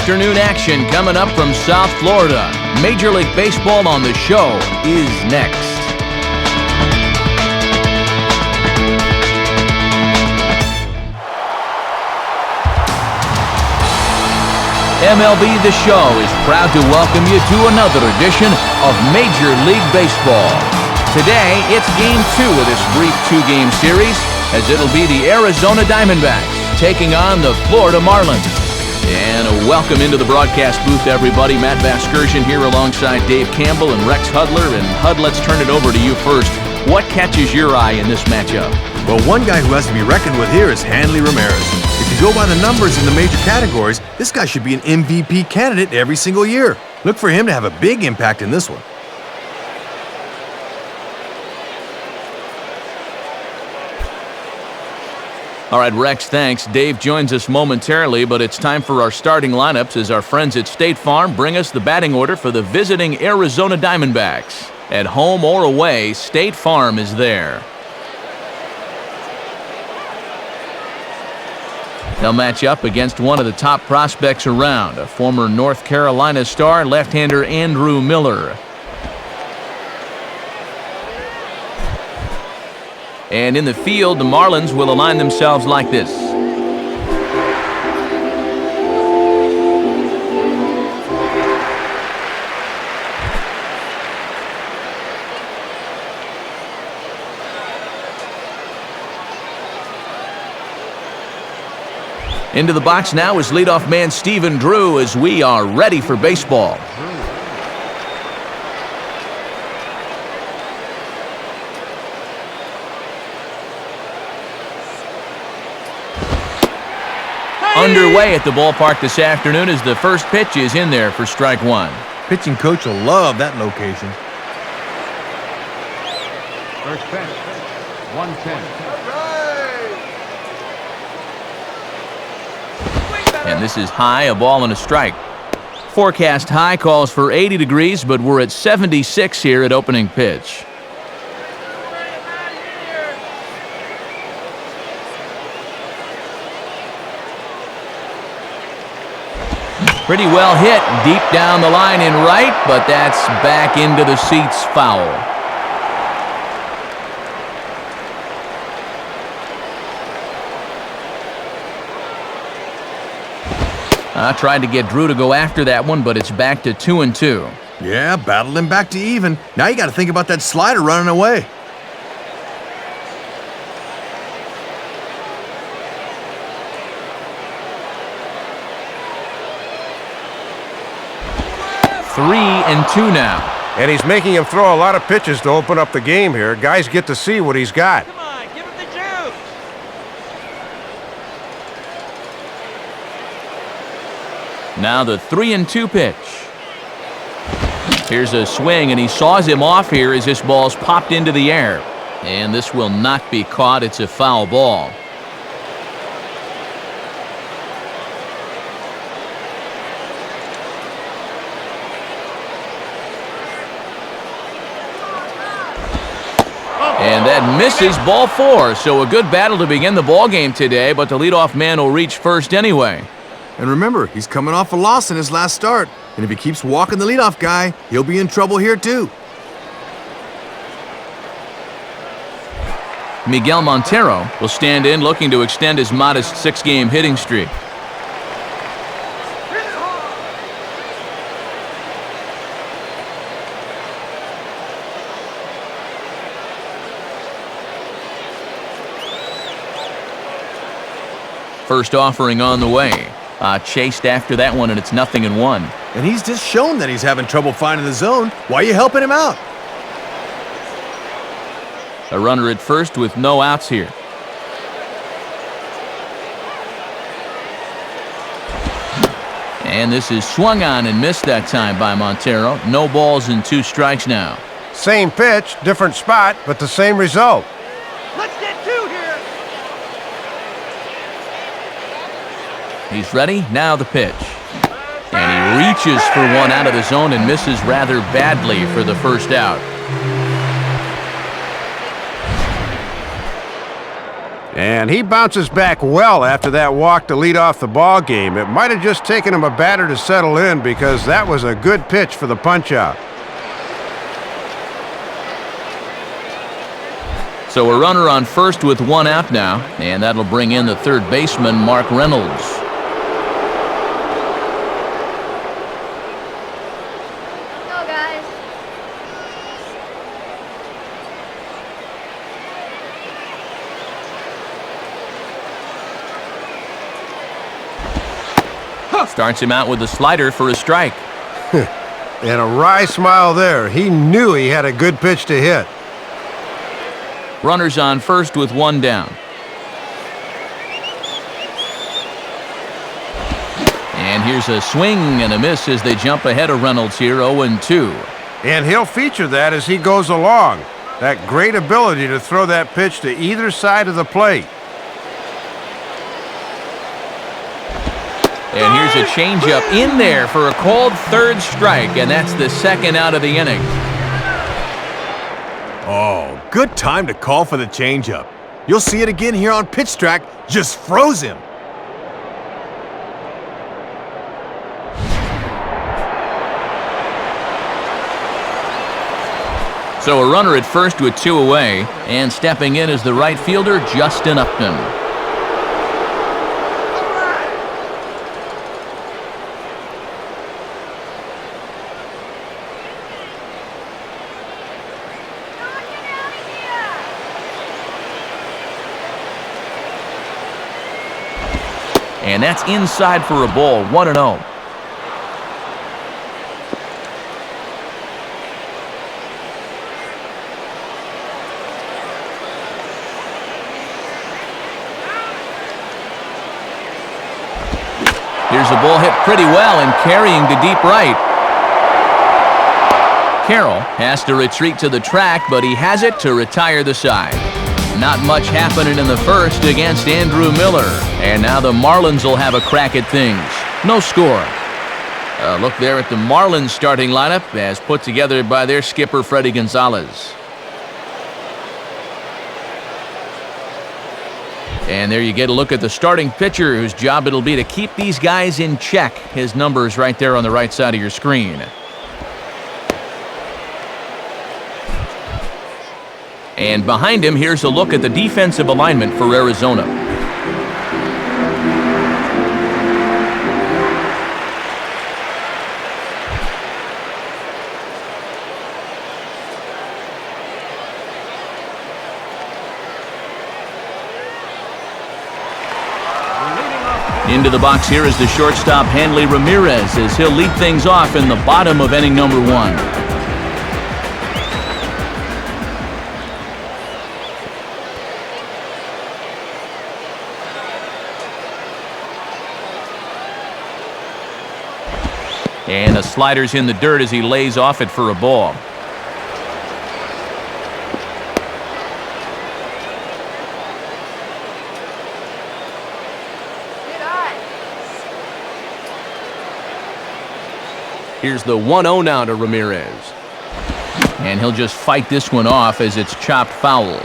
afternoon action coming up from South Florida. Major League Baseball on the show is next. MLB The Show is proud to welcome you to another edition of Major League Baseball. Today, it's Game 2 of this brief two-game series, as it'll be the Arizona Diamondbacks taking on the Florida Marlins. And welcome into the broadcast booth, everybody. Matt Vasgersian here alongside Dave Campbell and Rex Hudler. And Hud, let's turn it over to you first. What catches your eye in this matchup? Well, one guy who has to be reckoned with here is Hanley Ramirez. If you go by the numbers in the major categories, this guy should be an MVP candidate every single year. Look for him to have a big impact in this one. All right, Rex, thanks. Dave joins us momentarily, but it's time for our starting lineups as our friends at State Farm bring us the batting order for the visiting Arizona Diamondbacks. At home or away, State Farm is there. They'll match up against one of the top prospects around, a former North Carolina star, left-hander Andrew Miller. And in the field, the Marlins will align themselves like this. Into the box now is leadoff man Stephen Drew as we are ready for baseball. Underway at the ballpark this afternoon as the first pitch is in there for strike one. Pitching coach will love that location. First pitch, 110. And this is high, a ball and a strike. Forecast high calls for 80 degrees, but we're at 76 here at opening pitch. Pretty well hit deep down the line in right, but that's back into the seats foul. I tried to get Drew to go after that one, but it's back to 2-2. Yeah, battled him back to even. Now you got to think about that slider running away. Three and two now. And he's making him throw a lot of pitches to open up the game here. Guys get to see what he's got. Come on, give him the juice. Now the 3-2 pitch. Here's a swing, and he saws him off here as this ball's popped into the air. And this will not be caught. It's a foul ball. And that misses, ball four. So a good battle to begin the ball game today, but the leadoff man will reach first anyway. And remember, he's coming off a loss in his last start. And if he keeps walking the leadoff guy, he'll be in trouble here too. Miguel Montero will stand in, looking to extend his modest six-game hitting streak. First offering on the way. Chased after that one, and it's 0-1. And he's just shown that he's having trouble finding the zone. Why are you helping him out? A runner at first with no outs here. And this is swung on and missed that time by Montero. No balls and 2 strikes now. Same pitch, different spot, but the same result. Let's get 2 here. He's ready. Now the pitch. And he reaches for one out of the zone and misses rather badly for the first out. And he bounces back well after that walk to lead off the ball game. It might have just taken him a batter to settle in because that was a good pitch for the punch-out. So a runner on first with one out now, and that'll bring in the third baseman, Mark Reynolds. Go, guys. Starts him out with a slider for a strike. And a wry smile there. He knew he had a good pitch to hit. Runners on first with one down. And here's a swing and a miss as they jump ahead of Reynolds here, 0-2. And he'll feature that as he goes along. That great ability to throw that pitch to either side of the plate. And here's a changeup in there for a called third strike, and that's the second out of the inning. Oh, good time to call for the changeup. You'll see it again here on pitch track. Just froze him. So a runner at first with two away, and stepping in is the right fielder, Justin Upton. And that's inside for a ball, 1-0. Here's a ball hit pretty well and carrying to deep right. Carroll has to retreat to the track, but he has it to retire the side. Not much happening in the first against Andrew Miller. And now the Marlins will have a crack at things. No score. A look there at the Marlins starting lineup as put together by their skipper, Freddie Gonzalez. And there you get a look at the starting pitcher whose job it'll be to keep these guys in check. His number's right there on the right side of your screen. And behind him, here's a look at the defensive alignment for Arizona. Into the box here is the shortstop, Hanley Ramirez, as he'll lead things off in the bottom of inning number 1. And a slider's in the dirt as he lays off it for a ball. Here's the 1-0 now to Ramirez. And he'll just fight this one off as it's chopped foul.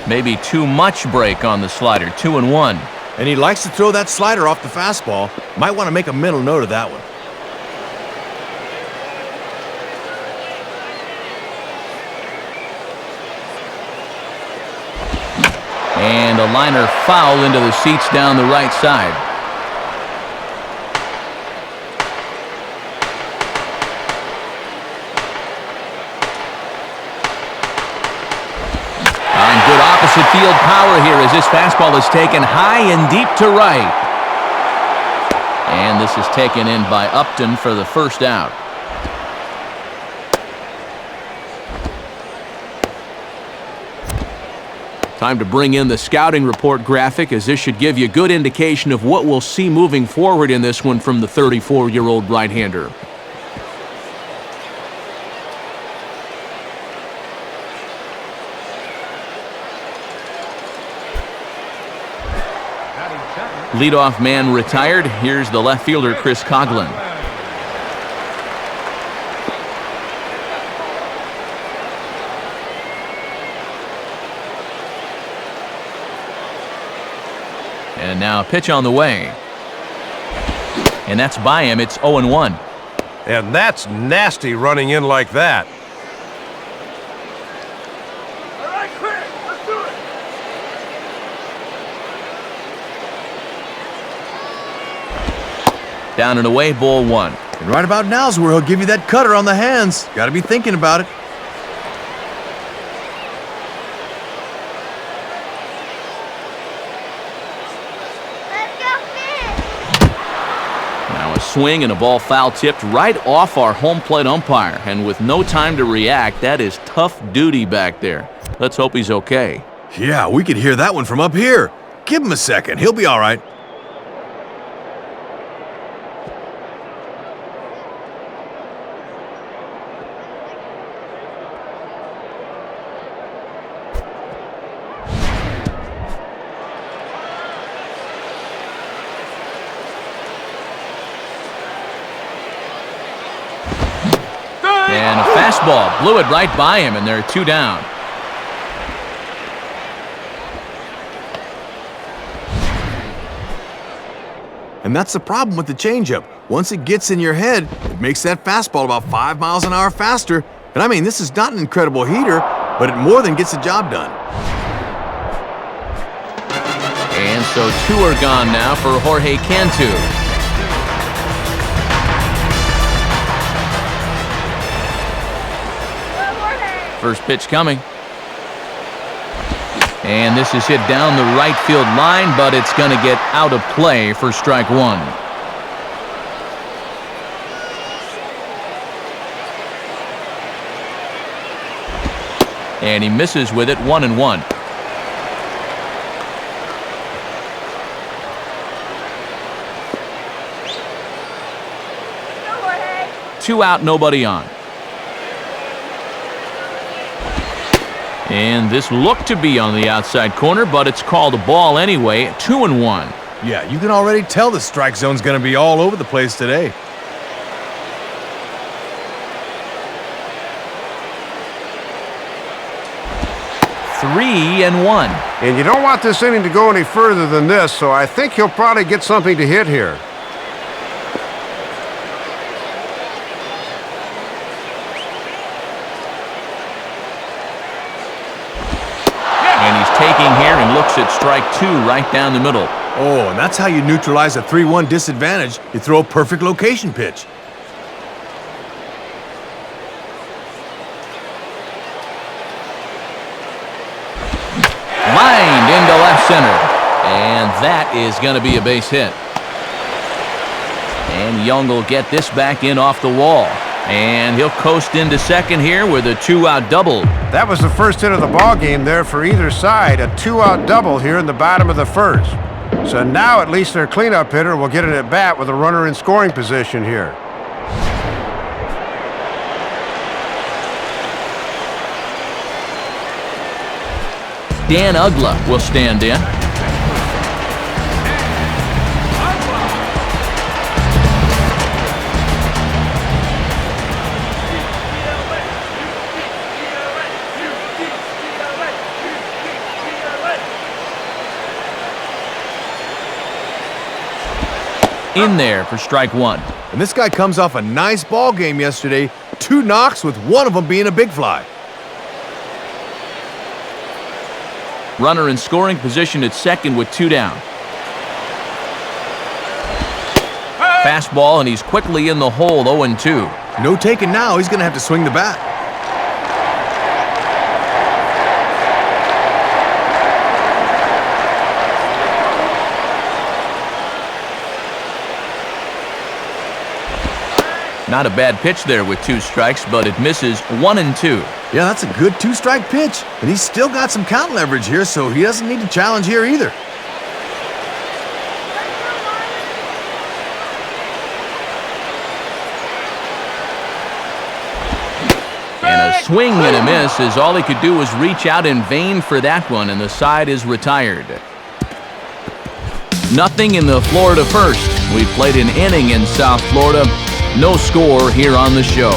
Maybe too much break on the slider, 2-1. And he likes to throw that slider off the fastball. Might want to make a mental note of that one. And a liner foul into the seats down the right side. Good opposite field power here as this fastball is taken high and deep to right. And this is taken in by Upton for the first out. Time to bring in the scouting report graphic, as this should give you a good indication of what we'll see moving forward in this one from the 34-year-old right-hander. Leadoff man retired. Here's the left fielder, Chris Coughlin. And now a pitch on the way. And that's by him. It's 0-1. And that's nasty running in like that. All right, clear. Let's do it. Down and away, ball 1. And right about now's where he'll give you that cutter on the hands. Got to be thinking about it. Let's go fish. Now a swing and a ball foul tipped right off our home plate umpire. And with no time to react, that is tough duty back there. Let's hope he's okay. Yeah, we could hear that one from up here. Give him a second. He'll be all right. And a fastball blew it right by him, and they're 2 down. And that's the problem with the changeup. Once it gets in your head, it makes that fastball about 5 miles an hour faster. And I mean, this is not an incredible heater, but it more than gets the job done. And so 2 are gone now for Jorge Cantu. First pitch coming. And this is hit down the right field line, but it's going to get out of play for strike 1. And he misses with it, 1-1. Go, Jorge. 2 out, nobody on. And this looked to be on the outside corner, but it's called a ball anyway, 2-1. Yeah, you can already tell the strike zone's going to be all over the place today. Three and 1. And you don't want this inning to go any further than this, so I think he'll probably get something to hit here. And he's taking here and looks at strike 2 right down the middle. Oh, and that's how you neutralize a 3-1 disadvantage. You throw a perfect location pitch. Lined into left center. And that is going to be a base hit. And Young will get this back in off the wall. And he'll coast into second here with a 2-out double. That was the first hit of the ball game there for either side, a 2-out double here in the bottom of the first. So now at least their cleanup hitter will get an at-bat with a runner in scoring position here. Dan Ugla will stand in. In there for strike 1. And this guy comes off a nice ball game yesterday. 2 knocks with one of them being a big fly. Runner in scoring position at second with 2 down. Fastball, and he's quickly in the hole, 0-2. No taking now. He's going to have to swing the bat. Not a bad pitch there with 2 strikes, but it misses 1-2. Yeah, that's a good 2-strike pitch. And he's still got some count leverage here, so he doesn't need to challenge here either. And a swing and a miss, as all he could do was reach out in vain for that one, and the side is retired. Nothing in the Florida first. We've played an inning in South Florida. No score here on the show.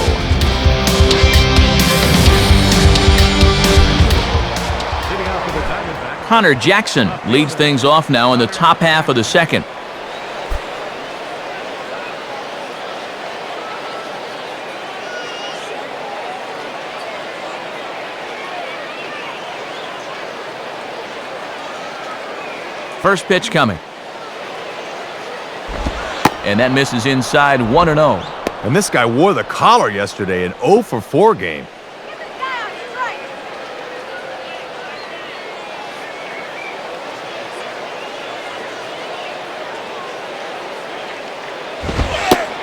Hitting out for the Diamondbacks, Connor Jackson leads things off now in the top half of the second. First pitch coming. And that misses inside 1-0. And this guy wore the collar yesterday, an 0 for 4 game.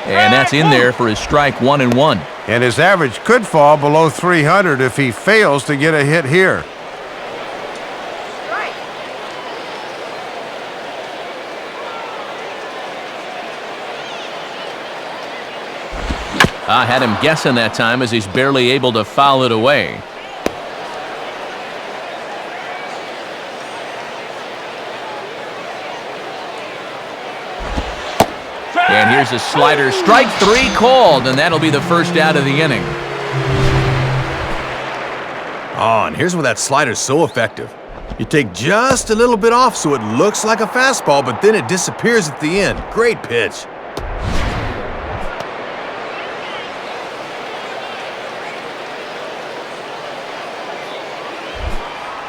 And that's in there for his strike 1-1. And his average could fall below 300 if he fails to get a hit here. I had him guessing that time as he's barely able to foul it away. And here's a slider. Strike 3 called, and that'll be the first out of the inning. Oh, and here's where that slider's so effective. You take just a little bit off so it looks like a fastball, but then it disappears at the end. Great pitch.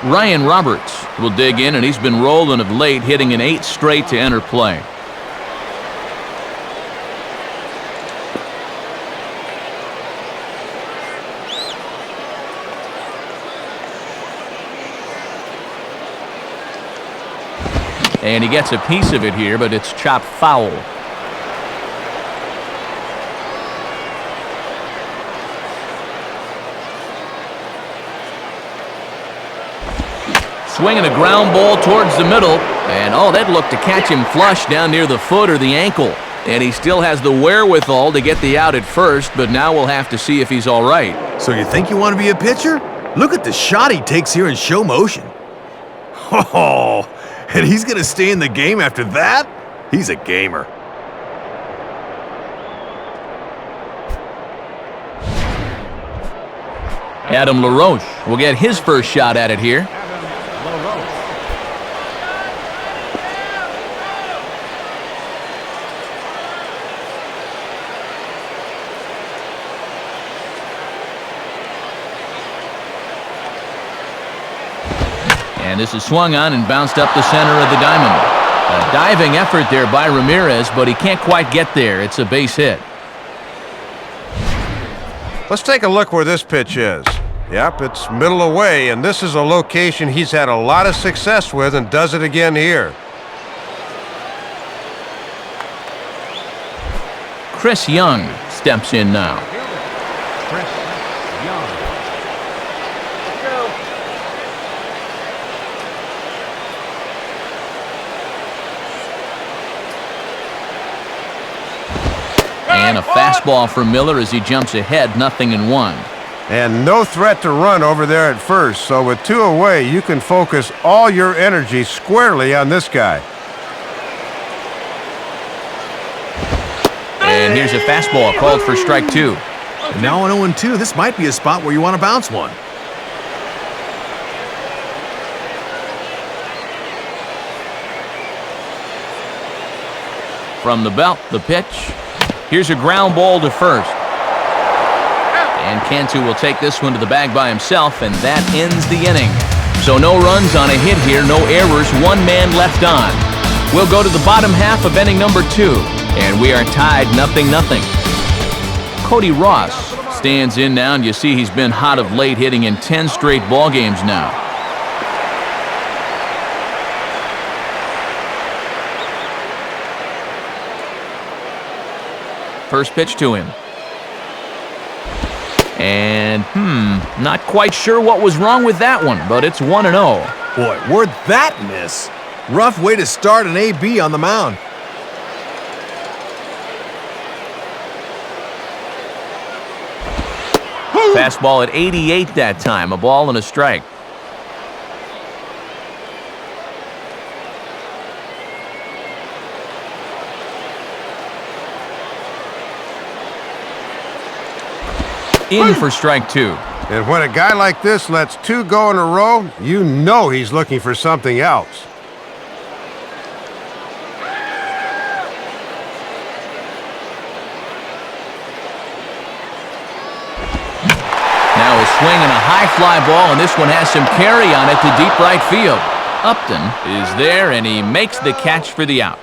Ryan Roberts will dig in, and he's been rolling of late, hitting an 8 straight to enter play. And he gets a piece of it here, but it's chopped foul. Swinging a ground ball towards the middle, and oh, that looked to catch him flush down near the foot or the ankle. And he still has the wherewithal to get the out at first, but now we'll have to see if he's all right. So you think you want to be a pitcher? Look at the shot he takes here in show motion. Oh, and he's going to stay in the game after that? He's a gamer. Adam LaRoche will get his first shot at it here. And this is swung on and bounced up the center of the diamond. A diving effort there by Ramirez, but he can't quite get there. It's a base hit. Let's take a look where this pitch is. Yep, it's middle away, and this is a location he's had a lot of success with and does it again here. Chris Young steps in now. And a fastball for Miller as he jumps ahead, 0-1. And no threat to run over there at first, so with 2 away, you can focus all your energy squarely on this guy. And here's a fastball called for strike 2. And now on 0-2, this might be a spot where you want to bounce one. From the belt, the pitch. Here's a ground ball to first. And Cantu will take this one to the bag by himself, and that ends the inning. So no runs on a hit here, no errors, 1 man left on. We'll go to the bottom half of inning number 2, and we are tied 0-0. Cody Ross stands in now, and you see he's been hot of late, hitting in 10 straight ball games now. First pitch to him. And, not quite sure what was wrong with that one, but it's 1-0. Boy, where'd that miss? Rough way to start an AB on the mound. Fastball at 88 that time, a ball and a strike. In for strike two. And when a guy like this lets two go in a row, you know he's looking for something else. Now a swing and a high fly ball, and this one has some carry on it to deep right field. Upton is there, and he makes the catch for the out.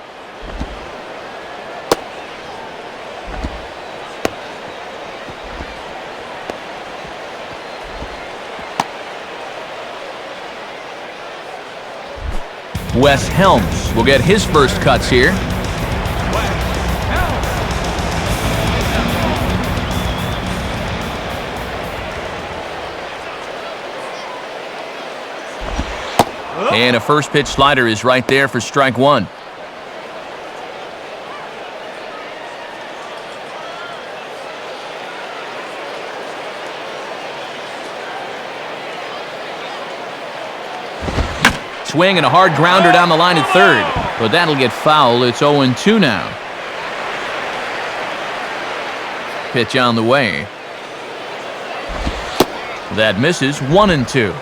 Wes Helms will get his first cuts here. And a first pitch slider is right there for strike one. Swing and a hard grounder down the line at third, but that'll get foul. It's 0-2 now. Pitch on the way. That misses. 1-2.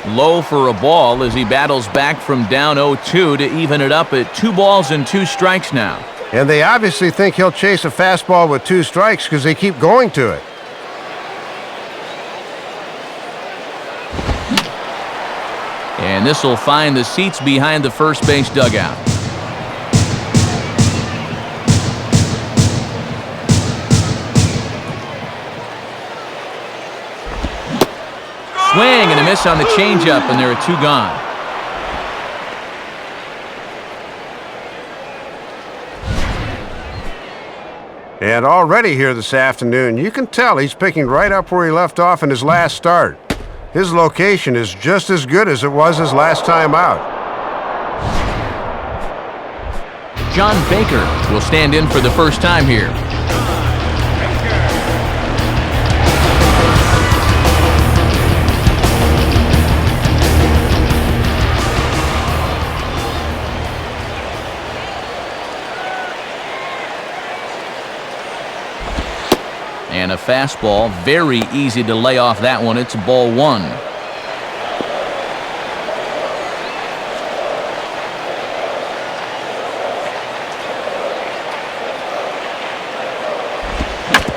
Low for a ball as he battles back from down 0-2 to even it up at 2 balls and 2 strikes now. And they obviously think he'll chase a fastball with 2 strikes because they keep going to it. And this will find the seats behind the first base dugout. Swing and a miss on the changeup, and there are 2 gone. And already here this afternoon, you can tell he's picking right up where he left off in his last start. His location is just as good as it was his last time out. John Baker will stand in for the first time here. And a fastball, very easy to lay off that one. It's ball 1.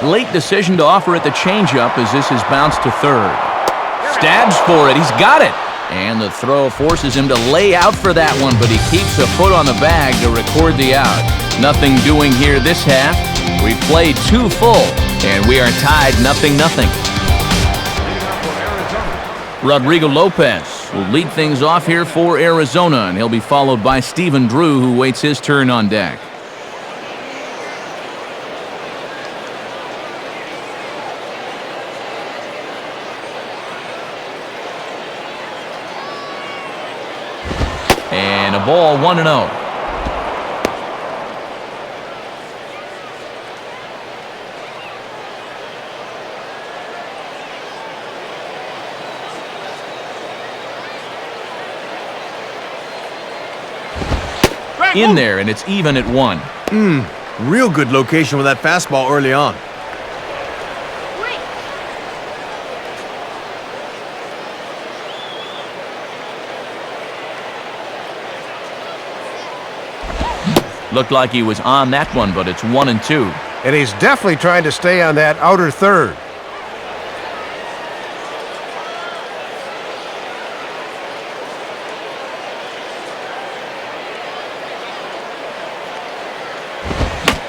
Late decision to offer at the changeup as this is bounced to third. Stabs for it. He's got it. And the throw forces him to lay out for that one, but he keeps a foot on the bag to record the out. Nothing doing here this half. We've played 2 full, and we are tied 0-0. Rodrigo Lopez will lead things off here for Arizona, and he'll be followed by Stephen Drew, who waits his turn on deck. And a ball, 1-0. In there, and it's even at 1. Real good location with that fastball early on. Looked like he was on that one, but it's 1-2. And he's definitely trying to stay on that outer third.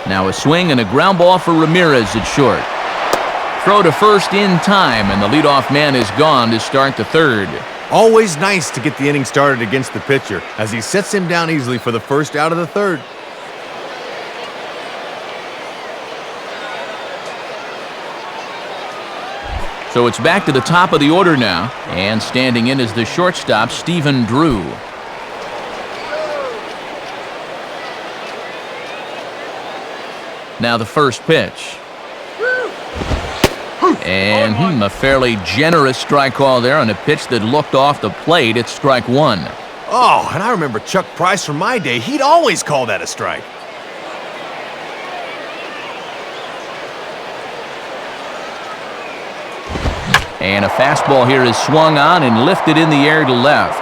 Now a swing and a ground ball for Ramirez at short. Throw to first in time, and the leadoff man is gone to start the third. Always nice to get the inning started against the pitcher as he sets him down easily for the first out of the third. So it's back to the top of the order now, and standing in is the shortstop, Stephen Drew. Now the first pitch. And a fairly generous strike call there on a pitch that looked off the plate. It's strike one. Oh, and I remember Chuck Price from my day. He'd always call that a strike. And a fastball here is swung on and lifted in the air to left.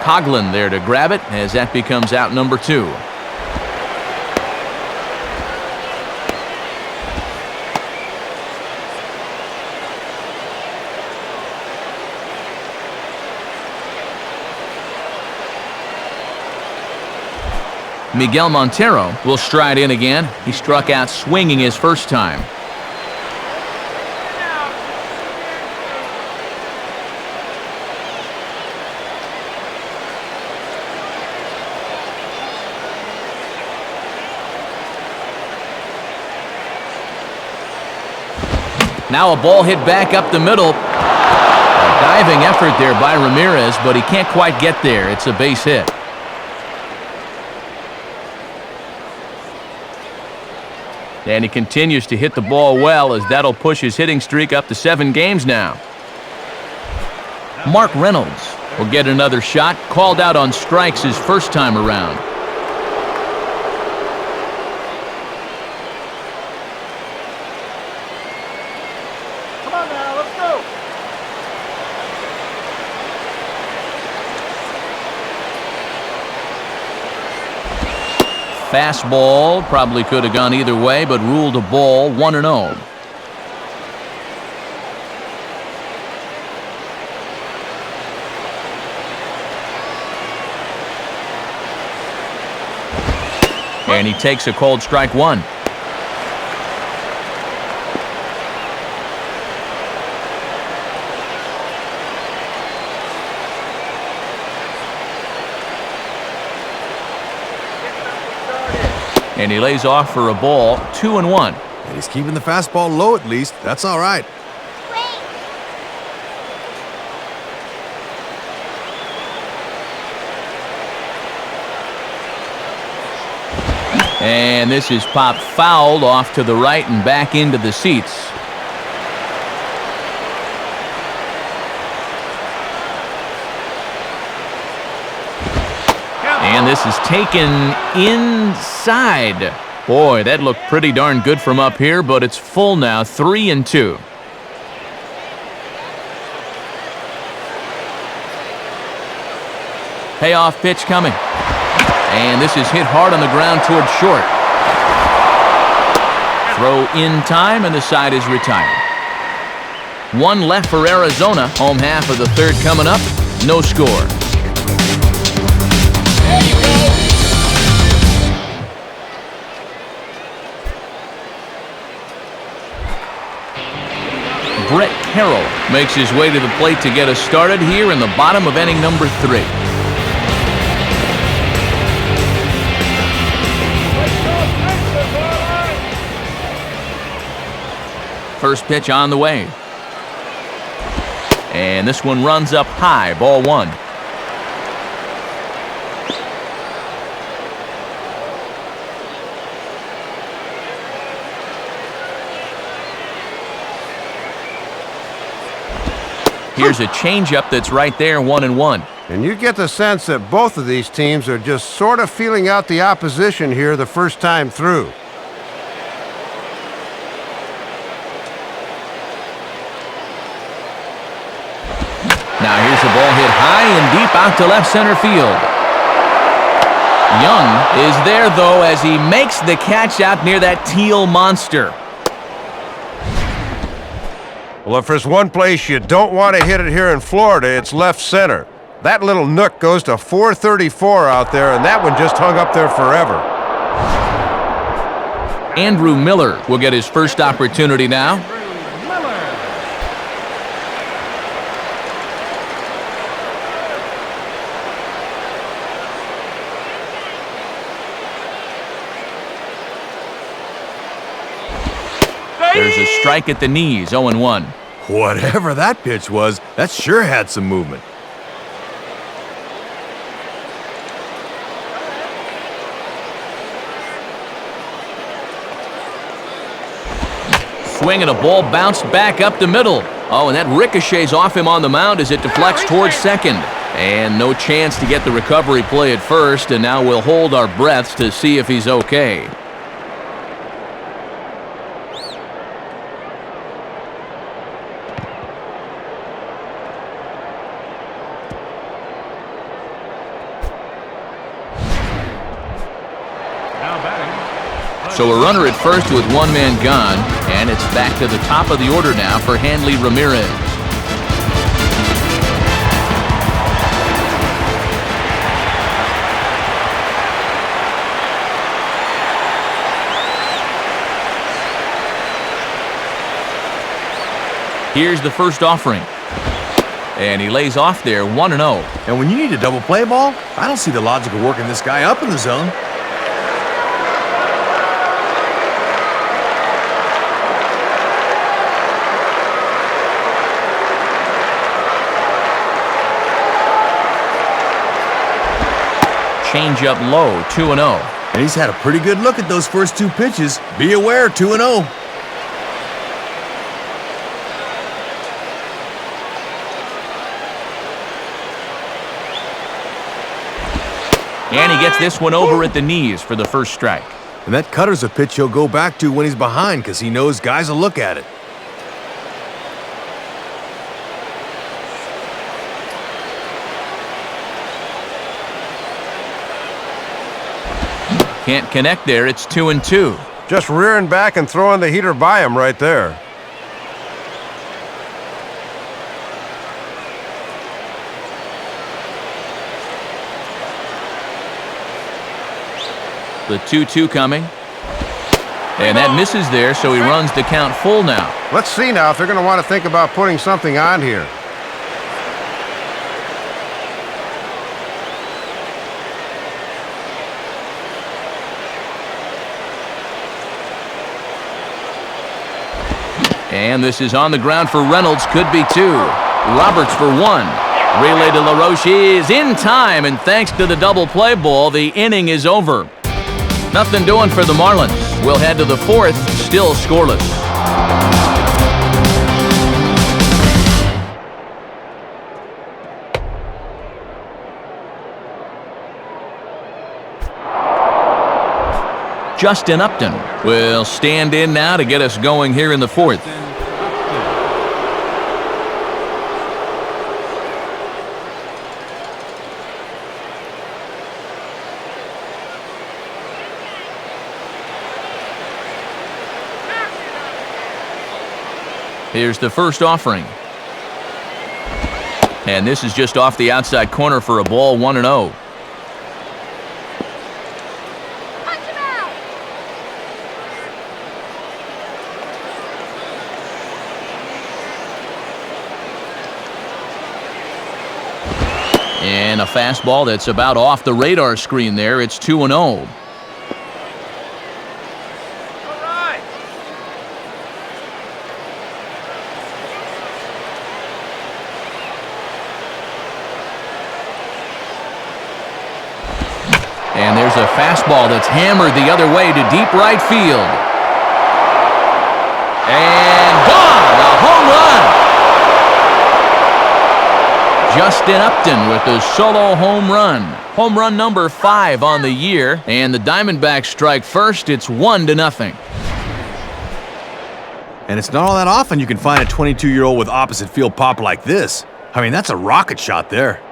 Coughlin there to grab it as that becomes out number two. Miguel Montero will stride in again. He struck out swinging his first time. Now a ball hit back up the middle. A diving effort there by Ramirez, but he can't quite get there. It's a base hit. And he continues to hit the ball well, as that'll push his hitting streak up to 7 games now. Mark Reynolds will get another shot, called out on strikes his first time around. Come on now, let's go. Fastball probably could have gone either way, but ruled a ball, 1-0. And he takes a cold strike one. And he lays off for a ball, 2-1. And he's keeping the fastball low at least. That's all right. Wait. And this is popped fouled off to the right and back into the seats. And this is taken inside. Boy, that looked pretty darn good from up here, but it's full now, 3-2. Payoff pitch coming. And this is hit hard on the ground towards short. Throw in time, and the side is retired. One left for Arizona. Home half of the third coming up. No score. Brett Carroll makes his way to the plate to get us started here in the bottom of inning number 3. First pitch on the way. And this one runs up high, ball 1. Here's a changeup that's right there, 1-1. And you get the sense that both of these teams are just sort of feeling out the opposition here the first time through. Now here's a ball hit high and deep out to left center field. Young is there, though, as he makes the catch out near that teal monster. Well, if there's one place you don't want to hit it here in Florida, it's left center. That little nook goes to 434 out there, and that one just hung up there forever. Andrew Miller will get his first opportunity now. There's a strike at the knees, 0-1. Whatever that pitch was, that sure had some movement. swing and a ball bounced back up the middle. Oh, and that ricochets off him on the mound as it deflects towards second. And no chance to get the recovery play at first, and now we'll hold our breaths to see if he's okay. So a runner at first with one man gone, and it's back to the top of the order now for Hanley Ramirez. Here's the first offering. And he lays off there 1-0. And when you need a double play ball, I don't see the logic of working this guy up in the zone. Change up low, 2-0. And he's had a pretty good look at those first two pitches. Be aware, 2-0. And he gets this one over at the knees for the first strike. And that cutter's a pitch he'll go back to when he's behind because he knows guys will look at it. Can't connect there. It's 2-2. Just rearing back and throwing the heater by him right there. The 2-2 coming. And that misses there, so he runs the count full now. Let's see now if they're going to want to think about putting something on here. And this is on the ground for Reynolds. Could be two. Roberts for one. Relay to LaRoche is in time, and thanks to the double play ball, the inning is over. Nothing doing for the Marlins. We'll head to the fourth, still scoreless. Justin Upton will stand in now to get us going here in the fourth. Here's the first offering. And this is just off the outside corner for a ball, 1-0. And a fastball that's about off the radar screen there. It's 2-0. And there's a fastball that's hammered the other way to deep right field. And gone! A home run! Justin Upton with the solo home run. Home run number 5 on the year. And the Diamondbacks strike first. It's 1-0. And it's not all that often you can find a 22-year-old with opposite field pop like this. I mean, that's a rocket shot there.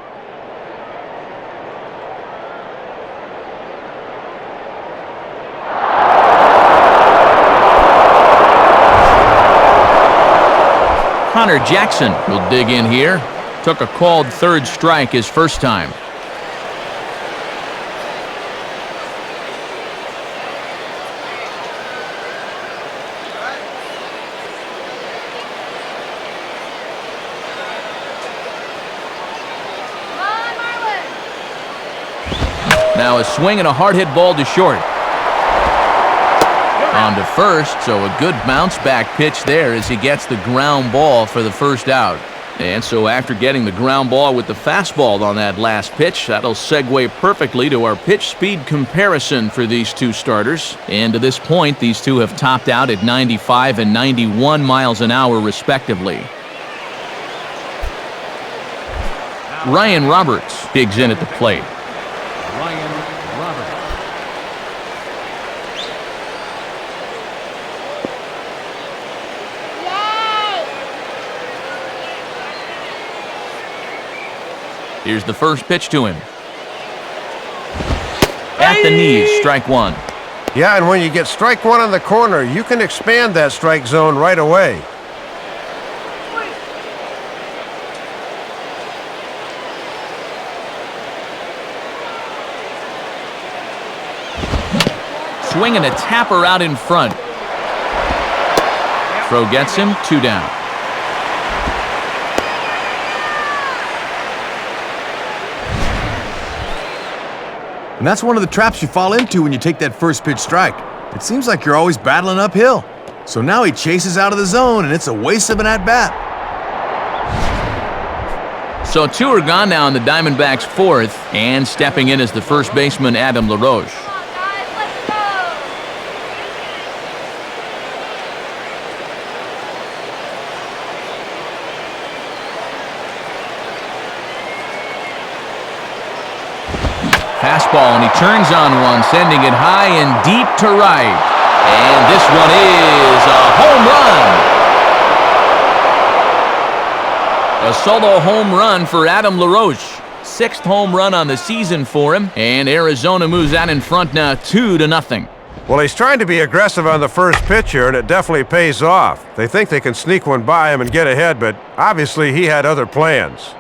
Connor Jackson will dig in here. Took a called third strike his first time. Now a swing and a hard hit ball to short. On to first, so a good bounce back pitch there as he gets the ground ball for the first out. And so after getting the ground ball with the fastball on that last pitch, that'll segue perfectly to our pitch speed comparison for these two starters. And to this point, these two have topped out at 95 and 91 miles an hour respectively. Ryan Roberts digs in at the plate. Here's the first pitch to him. At the knees, strike one. Yeah, and when you get strike one in the corner, you can expand that strike zone right away. Swinging a tapper out in front. Throw gets him, 2 down. And that's one of the traps you fall into when you take that first pitch strike. It seems like you're always battling uphill. So now he chases out of the zone, and it's a waste of an at-bat. So 2 are gone now in the Diamondbacks' 4th, and stepping in as the first baseman, Adam LaRoche. Come on, guys, let's go. Fastball, and he turns on one, sending it high and deep to right. And this one is a home run. A solo home run for Adam LaRoche. 6th home run on the season for him, and Arizona moves out in front now 2-0. Well, he's trying to be aggressive on the first pitch here, and it definitely pays off. They think they can sneak one by him and get ahead, but obviously he had other plans.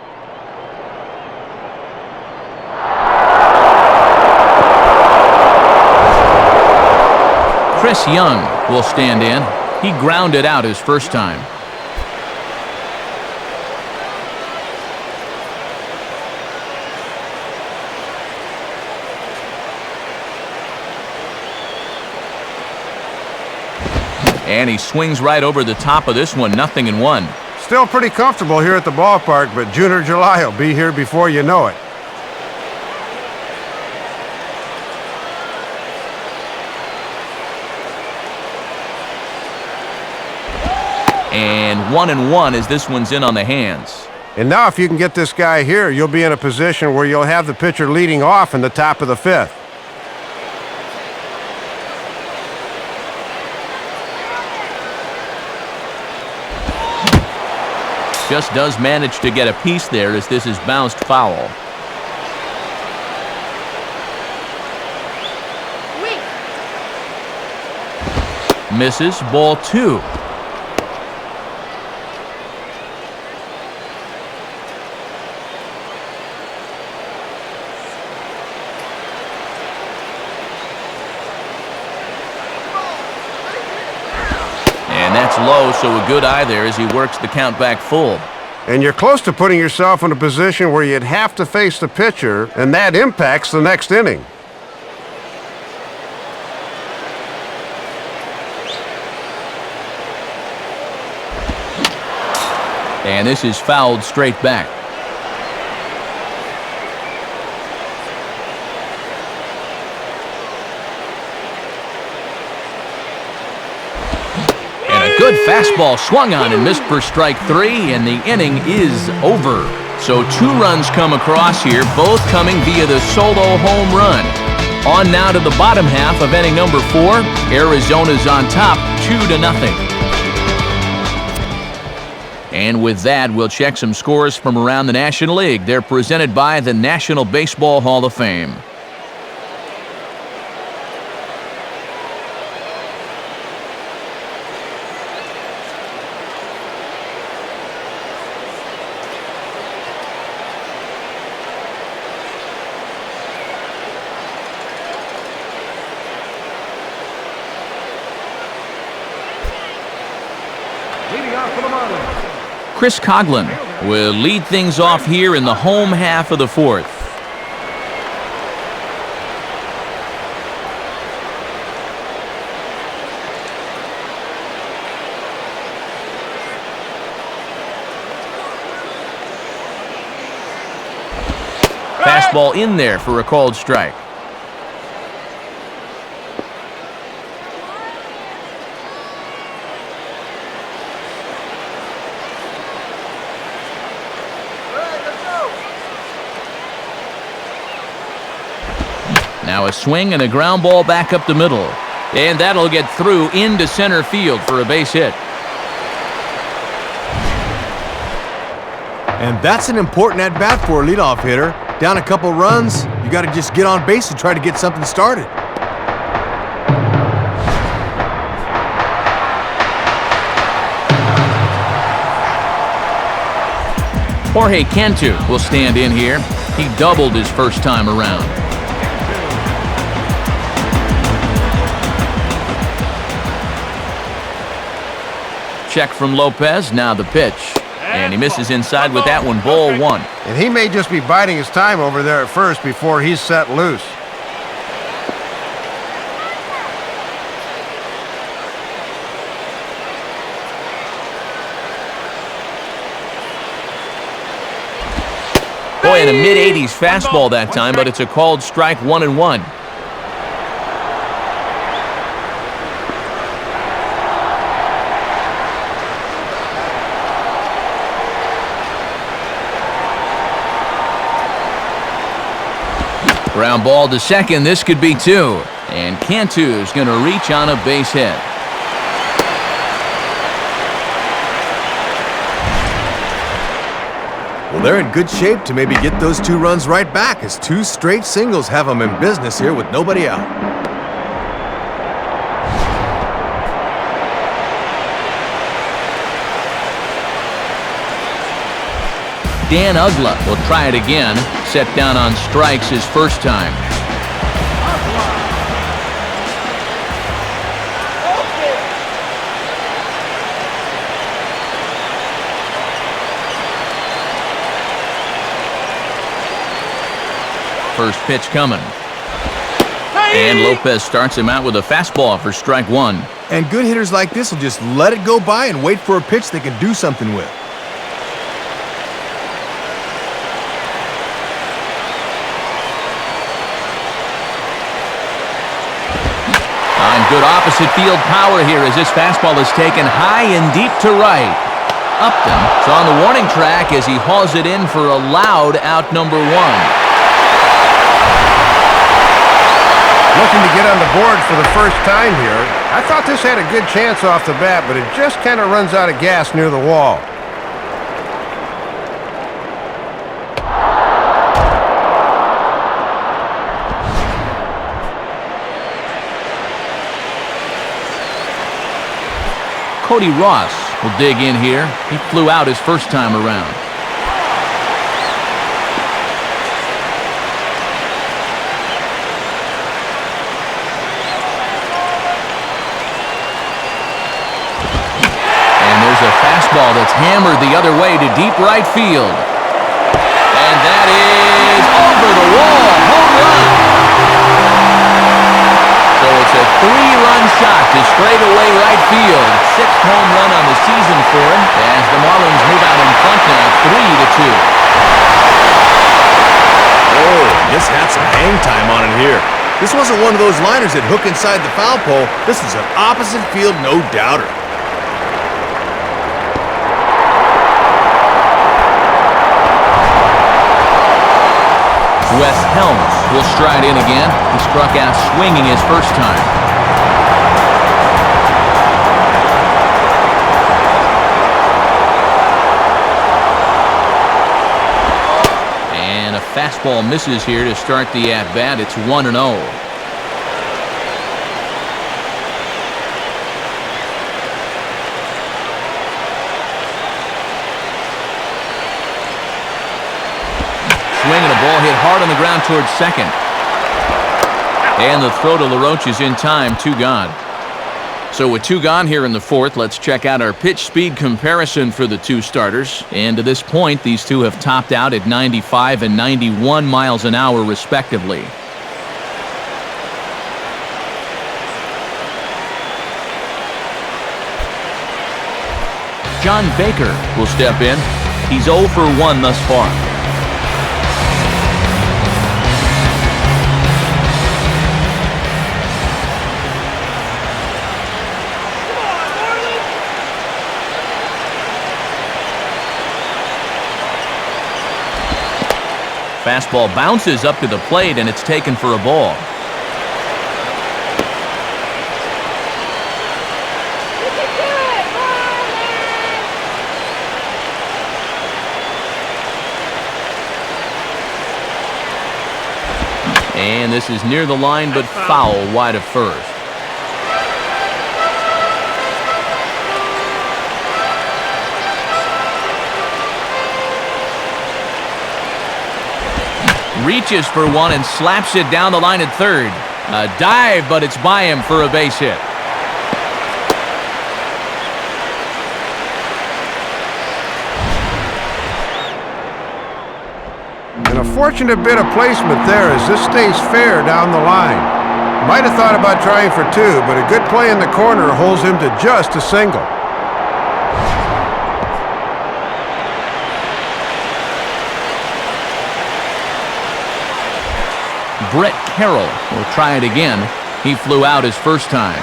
Chris Young will stand in. He grounded out his first time. And he swings right over the top of this one, 0-1. Still pretty comfortable here at the ballpark, but June or July will be here before you know it. And 1-1 as this one's in on the hands. And now if you can get this guy here, you'll be in a position where you'll have the pitcher leading off in the top of the 5th. Just does manage to get a piece there as this is bounced foul. Misses, ball 2. And that's low, so a good eye there as he works the count back full. And you're close to putting yourself in a position where you'd have to face the pitcher, and that impacts the next inning. And this is fouled straight back. Good fastball swung on and missed for strike 3, and the inning is over. So 2 runs come across here, both coming via the solo home run. On now to the bottom half of inning number 4. Arizona's on top, 2-0. And with that, we'll check some scores from around the National League. They're presented by the National Baseball Hall of Fame. Chris Coughlin will lead things off here in the home half of the 4th. fastball in there for a called strike. Now a swing and a ground ball back up the middle. And that'll get through into center field for a base hit. And that's an important at-bat for a leadoff hitter. Down a couple runs, you got to just get on base and try to get something started. Jorge Cantu will stand in here. He doubled his first time around. Check from Lopez, now the pitch. And he misses inside with that one, ball one. And he may just be biding his time over there at first before he's set loose. Boy, in a mid-80s fastball that time, but it's a called strike, 1-1. Ground ball to second. This could be two. And Cantu's going to reach on a base hit. Well, they're in good shape to maybe get those 2 runs right back, as 2 straight singles have them in business here with nobody out. Dan Ugla will try it again. Set down on strikes his first time. First pitch coming. And Lopez starts him out with a fastball for strike 1. And good hitters like this will just let it go by and wait for a pitch they can do something with. Good opposite field power here as this fastball is taken high and deep to right. Upton is on the warning track as he hauls it in for a loud out number 1. Looking to get on the board for the first time here. I thought this had a good chance off the bat, but it just kind of runs out of gas near the wall. Cody Ross will dig in here. He flew out his first time around. And there's a fastball that's hammered the other way to deep right field. And that is over the wall. Home run. So it's a 3-run shot to straightaway right field. 6th home run on the season for him as the Marlins move out in front now, 3-2. Oh, this had some hang time on it here. This wasn't one of those liners that hook inside the foul pole. This was an opposite field no-doubter. Wes Helms will stride in again. He struck out swinging his first time. And a fastball misses here to start the at-bat. It's 1-0. Swing and a ball hit hard on the ground towards second. And the throw to LaRoche is in time, 2 gone. So with 2 gone here in the 4th, let's check out our pitch speed comparison for the 2 starters. And to this point, these 2 have topped out at 95 and 91 miles an hour respectively. John Baker will step in. He's 0 for 1 thus far. Fastball bounces up to the plate, and it's taken for a ball. You can do it, Marlins! And this is near the line, but foul wide of first. Reaches for one and slaps it down the line at third. A dive, but it's by him for a base hit. And a fortunate bit of placement there as this stays fair down the line. Might have thought about trying for two, but a good play in the corner holds him to just a single. Brett Carroll will try it again. He flew out his first time.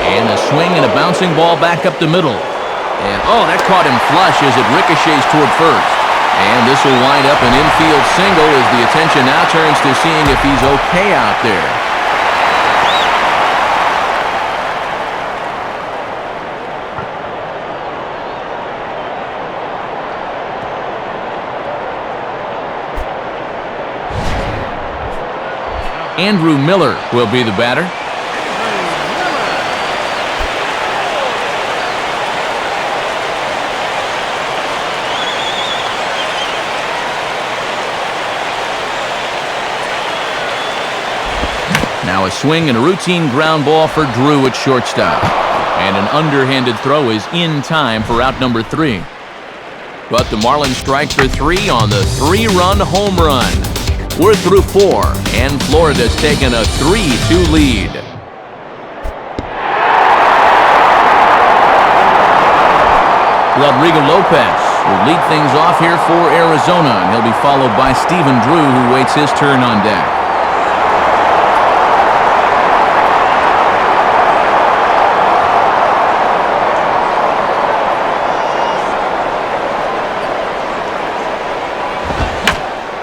And a swing and a bouncing ball back up the middle. And oh, that caught him flush as it ricochets toward first. And this will wind up an infield single as the attention now turns to seeing if he's okay out there. Andrew Miller will be the batter. Now a swing and a routine ground ball for Drew at shortstop. And an underhanded throw is in time for out number 3. But the Marlins strike for 3 on the 3-run home run. We're through 4, and Florida's taken a 3-2 lead. Rodrigo Lopez will lead things off here for Arizona, and he'll be followed by Stephen Drew, who waits his turn on deck.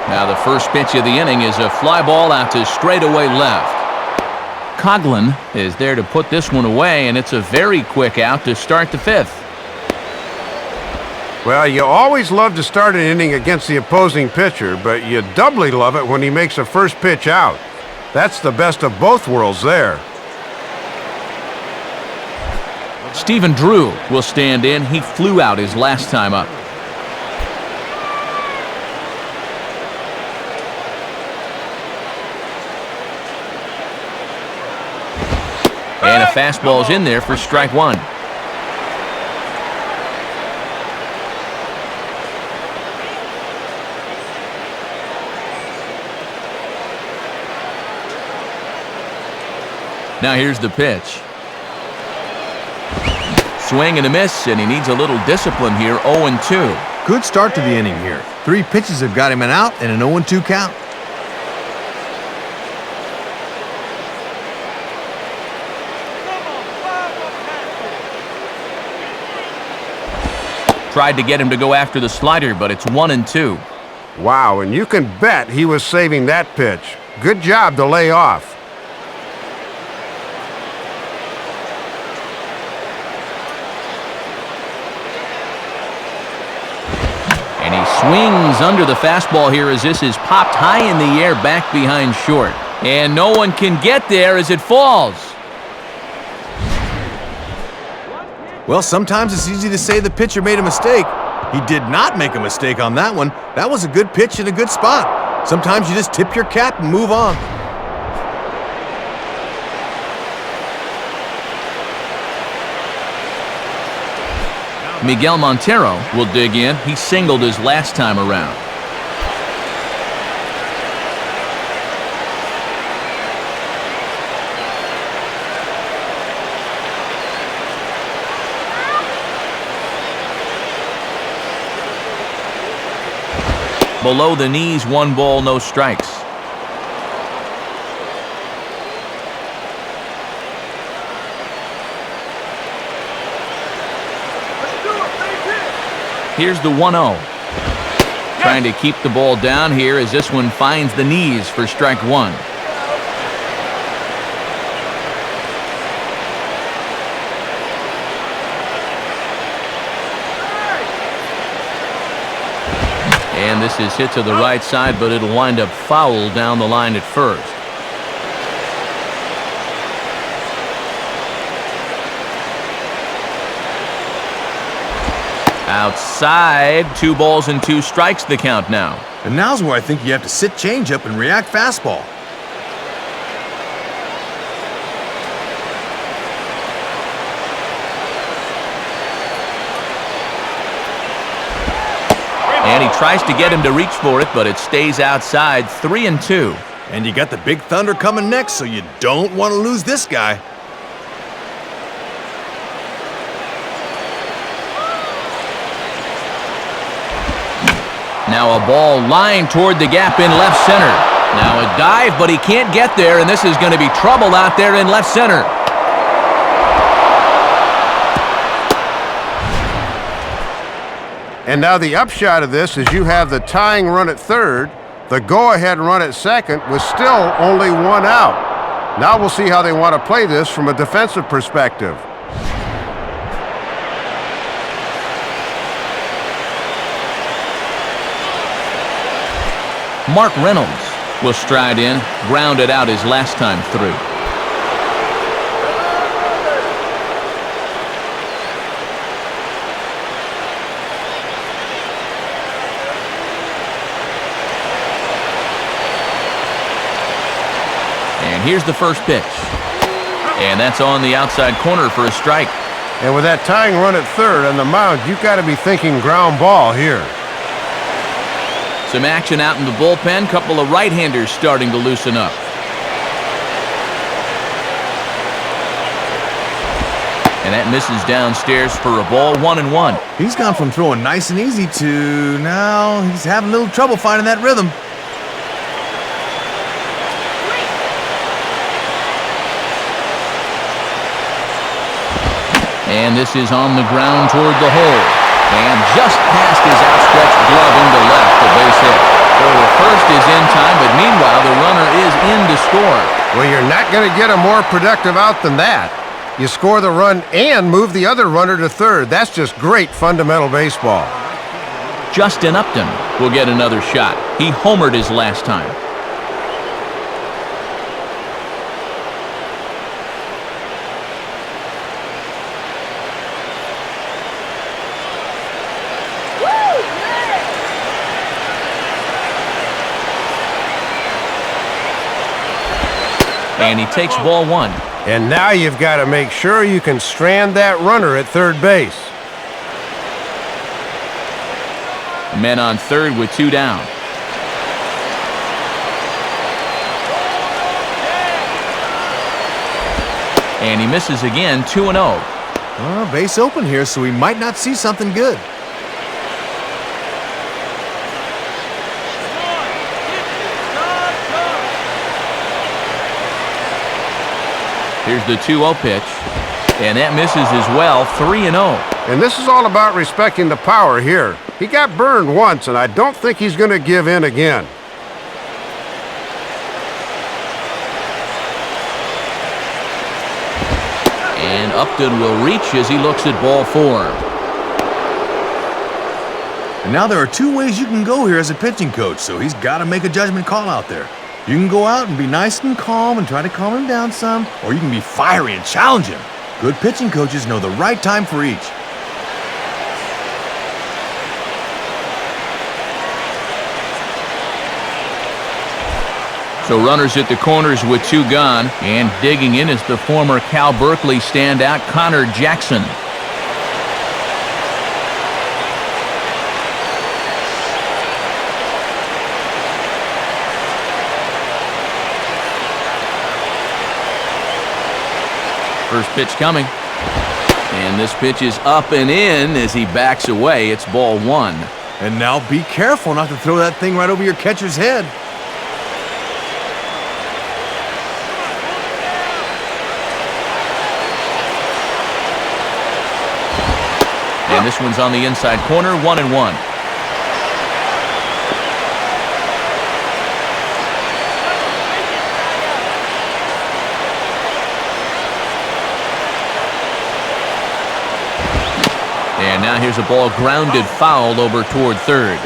Now the first pitch of the inning is a fly ball out to straightaway left. Coughlin is there to put this one away, and it's a very quick out to start the 5th. Well, you always love to start an inning against the opposing pitcher, but you doubly love it when he makes a first pitch out. That's the best of both worlds there. Stephen Drew will stand in. He flew out his last time up. And a fastball's in there for strike 1. Now here's the pitch. Swing and a miss, and he needs a little discipline here. 0-2. Good start to the inning here. 3 pitches have got him an out and an 0-2 count. Tried to get him to go after the slider, but it's 1-2. Wow, and you can bet he was saving that pitch. Good job to lay off. And he swings under the fastball here as this is popped high in the air back behind short. And no one can get there as it falls. Well, sometimes it's easy to say the pitcher made a mistake. He did not make a mistake on that one. That was a good pitch in a good spot. Sometimes you just tip your cap and move on. Miguel Montero will dig in. He singled his last time around. Below the knees, 1 ball, no strikes. Here's the 1-0. Trying to keep the ball down here as this one finds the knees for strike one. And this is hit to the right side, but it'll wind up foul down the line at first. Outside, 2 balls and 2 strikes the count now. And now's where I think you have to sit changeup and react fastball. And he tries to get him to reach for it, but it stays outside. 3-2. And you got the big thunder coming next, so you don't want to lose this guy. Now a ball lined toward the gap in left center. Now a dive, but he can't get there, and this is going to be trouble out there in left center. And now the upshot of this is you have the tying run at third. The go-ahead run at second was still only 1 out. Now we'll see how they want to play this from a defensive perspective. Mark Reynolds will stride in, grounded out his last time through. And here's the first pitch. And that's on the outside corner for a strike. And with that tying run at third on the mound, you've got to be thinking ground ball here. Some action out in the bullpen. Couple of right-handers starting to loosen up. And that misses downstairs for a ball. 1-1. He's gone from throwing nice and easy to now he's having a little trouble finding that rhythm. And this is on the ground toward the hole. And just past his outstretched glove into left, the base hit. So the first is in time, but meanwhile the runner is in to score. Well, you're not going to get a more productive out than that. You score the run and move the other runner to third. That's just great fundamental baseball. Justin Upton will get another shot. He homered his last time. And he takes ball 1. And now you've got to make sure you can strand that runner at third base. Men on third with 2 down. And he misses again. 2-0. Well, base open here, so we might not see something good. Here's the 2-0 pitch, and that misses as well. 3-0. And this is all about respecting the power here. He got burned once, and I don't think he's going to give in again. And Upton will reach as he looks at ball 4. And now there are 2 ways you can go here as a pitching coach, so he's got to make a judgment call out there. You can go out and be nice and calm and try to calm him down some, or you can be fiery and challenge him. Good pitching coaches know the right time for each. So runners at the corners with 2 gone, and digging in is the former Cal Berkeley standout Connor Jackson. First pitch coming. And this pitch is up and in as he backs away. It's ball 1. And now be careful not to throw that thing right over your catcher's head. And this one's on the inside corner, 1-1. And now here's a ball grounded foul over toward third.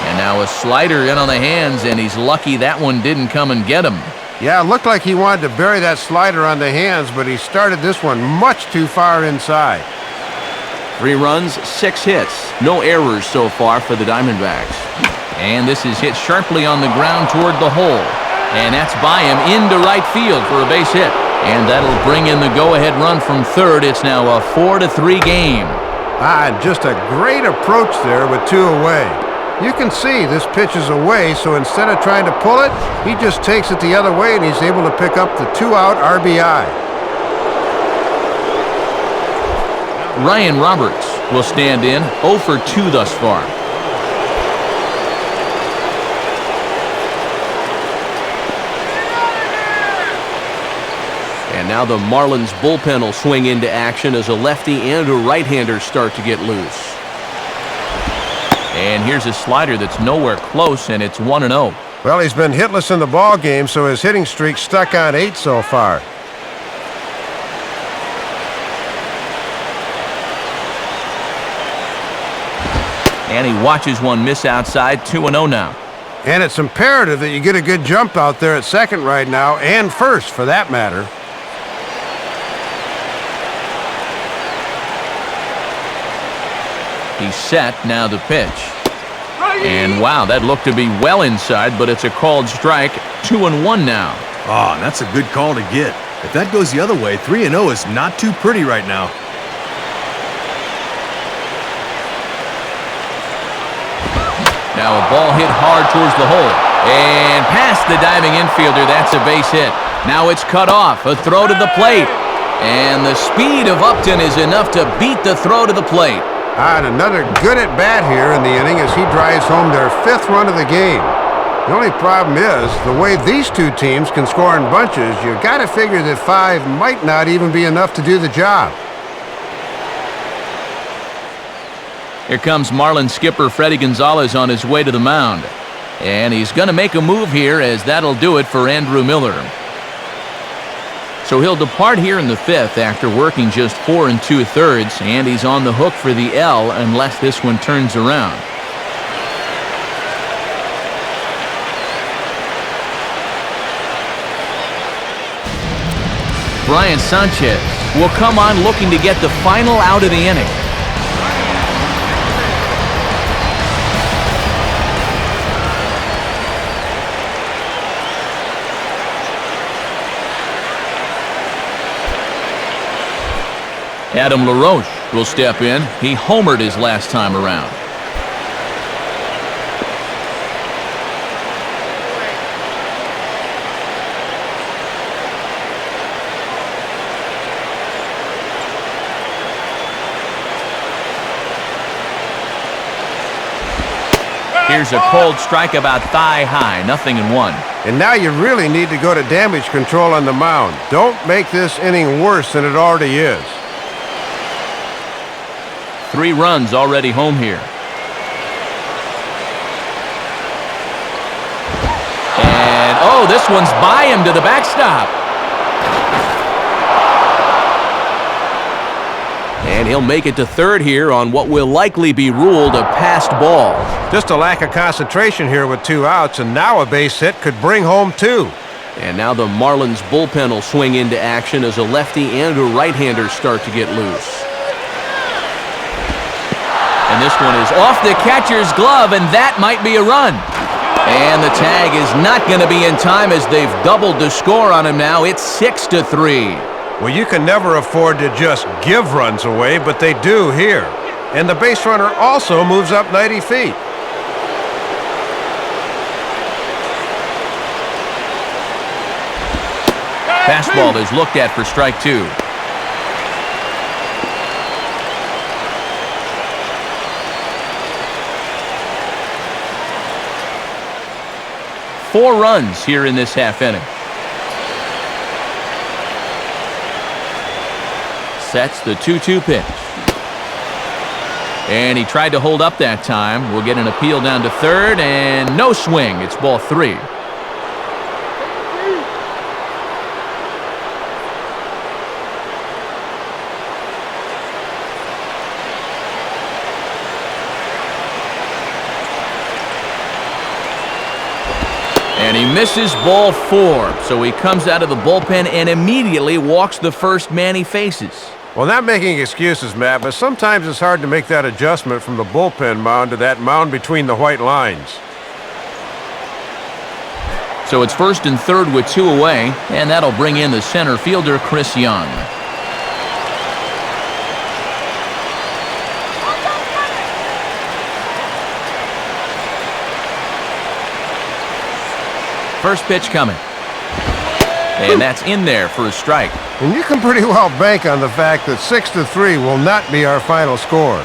And now a slider in on the hands, and he's lucky that one didn't come and get him. Yeah, it looked like he wanted to bury that slider on the hands, but he started this one much too far inside. 3 runs, 6 hits. No errors so far for the Diamondbacks. And this is hit sharply on the ground toward the hole. And that's by him into right field for a base hit. And that'll bring in the go-ahead run from third. It's now a 4-3 game. Just a great approach there with 2 away. You can see this pitch is away, so instead of trying to pull it, he just takes it the other way, and he's able to pick up the 2-out RBI. Ryan Roberts will stand in, 0 for 2 thus far. And now the Marlins bullpen will swing into action as a lefty and a right-hander start to get loose. And here's a slider that's nowhere close, and it's 1-0. Well, he's been hitless in the ball game, so his hitting streak's stuck on 8 so far. And he watches one miss outside, 2-0 now. And it's imperative that you get a good jump out there at second right now, and first for that matter. He's set, now the pitch. And wow, that looked to be well inside, but it's a called strike, 2-1 now. Oh, that's a good call to get. If that goes the other way, 3-0 is not too pretty right now. Now a ball hit hard towards the hole. And past the diving infielder, that's a base hit. Now it's cut off, a throw to the plate. And the speed of Upton is enough to beat the throw to the plate. And another good at-bat here in the inning as he drives home their 5th run of the game. The only problem is, the way these 2 teams can score in bunches, you got to figure that 5 might not even be enough to do the job. Here comes Marlins skipper Freddie Gonzalez on his way to the mound. And he's going to make a move here, as that'll do it for Andrew Miller. So he'll depart here in the 5th after working just 4 2/3, and he's on the hook for the L unless this one turns around. Brian Sanchez will come on looking to get the final out of the inning. Adam LaRoche will step in. He homered his last time around. Here's a cold strike about thigh high, 0-1. And now you really need to go to damage control on the mound. Don't make this inning worse than it already is. 3 runs already home here. And, oh, this one's by him to the backstop. And he'll make it to third here on what will likely be ruled a passed ball. Just a lack of concentration here with 2 outs, and now a base hit could bring home 2. And now the Marlins bullpen will swing into action as a lefty and a right-hander start to get loose. And this one is off the catcher's glove, and that might be a run. And the tag is not going to be in time as they've doubled the score on him now. It's 6-3. Well, you can never afford to just give runs away, but they do here. And the base runner also moves up 90 feet. Fastball is looked at for strike 2. 4 runs here in this half inning. Sets the 2-2 pitch. And he tried to hold up that time. We'll get an appeal down to third, and no swing. It's ball 3. And he misses ball 4, so he comes out of the bullpen and immediately walks the first man he faces. Well, not making excuses, Matt, but sometimes it's hard to make that adjustment from the bullpen mound to that mound between the white lines. So it's first and third with 2 away, and that'll bring in the center fielder, Chris Young. First pitch coming. And that's in there for a strike. And you can pretty well bank on the fact that 6-3 will not be our final score.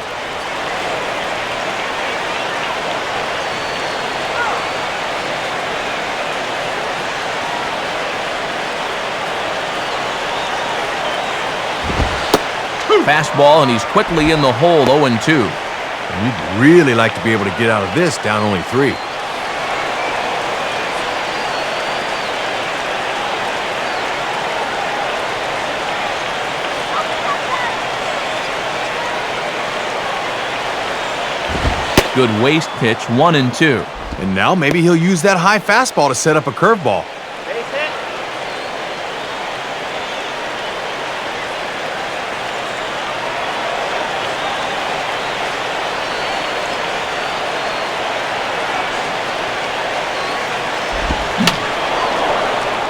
Fastball, and he's quickly in the hole, 0-2. And you'd really like to be able to get out of this down only 3. Good waist pitch, 1-2. And now maybe he'll use that high fastball to set up a curveball. Base hit.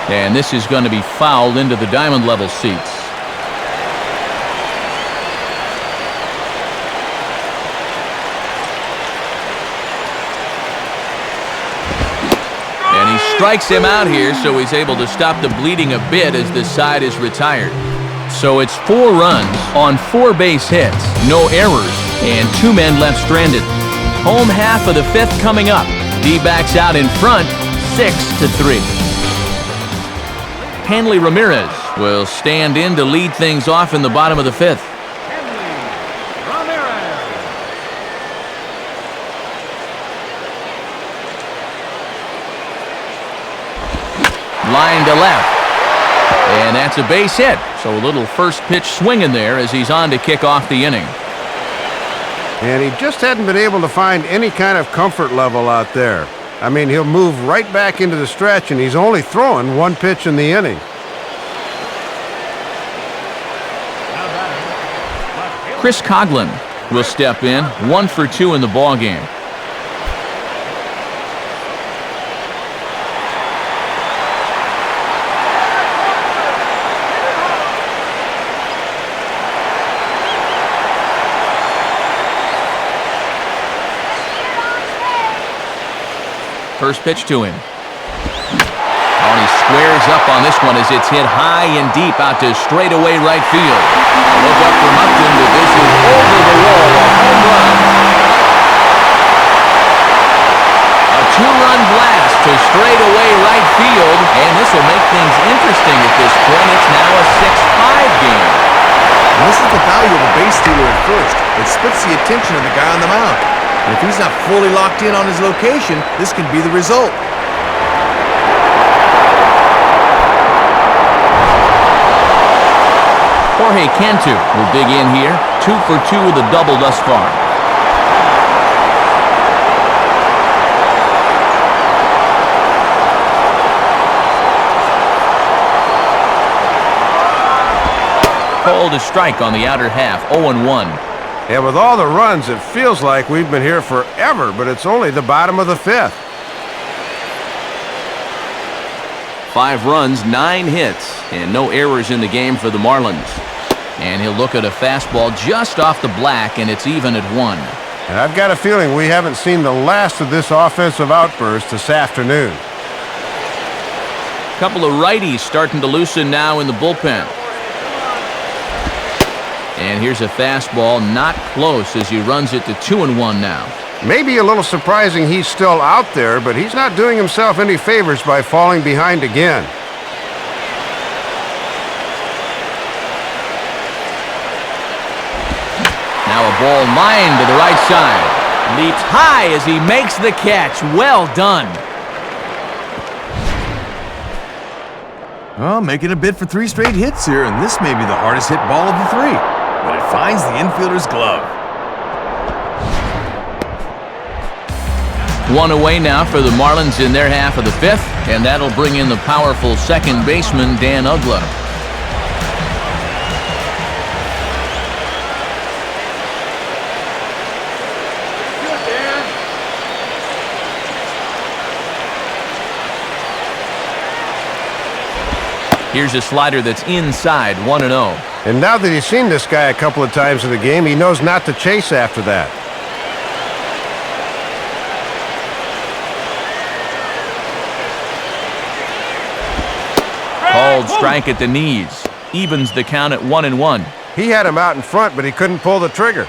And this is going to be fouled into the diamond level seats. And he strikes him out here, so he's able to stop the bleeding a bit as this side is retired. So it's 4 runs on 4 base hits, no errors, and 2 men left stranded. Home half of the 5th coming up. D-backs out in front, 6-3. Hanley Ramirez will stand in to lead things off in the bottom of the 5th. Line to left. And that's a base hit. So a little first pitch swing in there as he's on to kick off the inning. And he just hadn't been able to find any kind of comfort level out there. I mean, he'll move right back into the stretch, and he's only throwing 1 pitch in the inning. Chris Coughlin will step in, 1 for 2 in the ballgame. First pitch to him. Oh, and he squares up on this one as it's hit high and deep out to straightaway right field. A look up from Upton, but this is over the wall, a home run. A 2-run blast to straightaway right field, and this will make things interesting at this point. It's now a 6-5 game. And this is the value of a base stealer at first. It splits the attention of the guy on the mound. And if he's not fully locked in on his location, this can be the result. Jorge Cantu will dig in here, 2 for 2 with a double thus far. Called a strike on the outer half, 0-1. And with all the runs, it feels like we've been here forever, but it's only the bottom of the 5th. 5 runs, 9 hits, and no errors in the game for the Marlins. And he'll look at a fastball just off the black, and it's even at 1. And I've got a feeling we haven't seen the last of this offensive outburst this afternoon. Couple of righties starting to loosen now in the bullpen. And here's a fastball, not close as he runs it to 2-1 now. Maybe a little surprising he's still out there, but he's not doing himself any favors by falling behind again. Now a ball lined to the right side. Leaps high as he makes the catch. Well done. Well, making a bid for 3 straight hits here, and this may be the hardest hit ball of the 3. But it finds the infielder's glove. 1 away now for the Marlins in their half of the 5th, and that'll bring in the powerful second baseman, Dan Uggla. Here's a slider that's inside, 1-0. And now that he's seen this guy a couple of times in the game, he knows not to chase after that. Called strike at the knees. Evens the count at 1-1. He had him out in front, but he couldn't pull the trigger.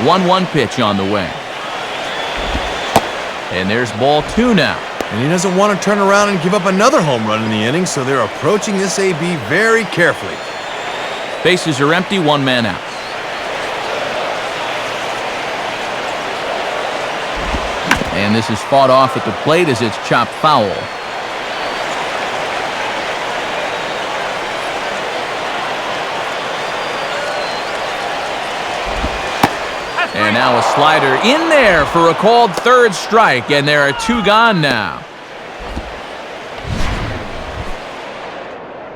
One pitch on the way. And there's ball 2 now. And he doesn't want to turn around and give up another home run in the inning, so they're approaching this AB very carefully. Bases are empty, 1 man out. And this is fought off at the plate as it's chopped foul. And now a slider in there for a called 3rd strike, and there are 2 gone now.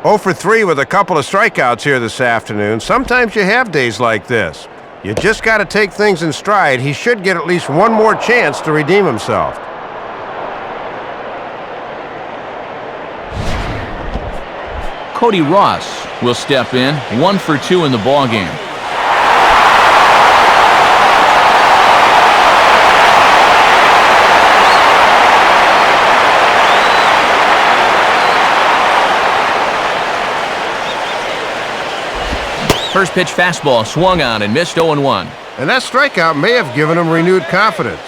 0 for 3 with a couple of strikeouts here this afternoon. Sometimes you have days like this. You just got to take things in stride. He should get at least 1 more chance to redeem himself. Cody Ross will step in, 1 for 2 in the ballgame. First pitch fastball swung on and missed 0-1. And that strikeout may have given him renewed confidence.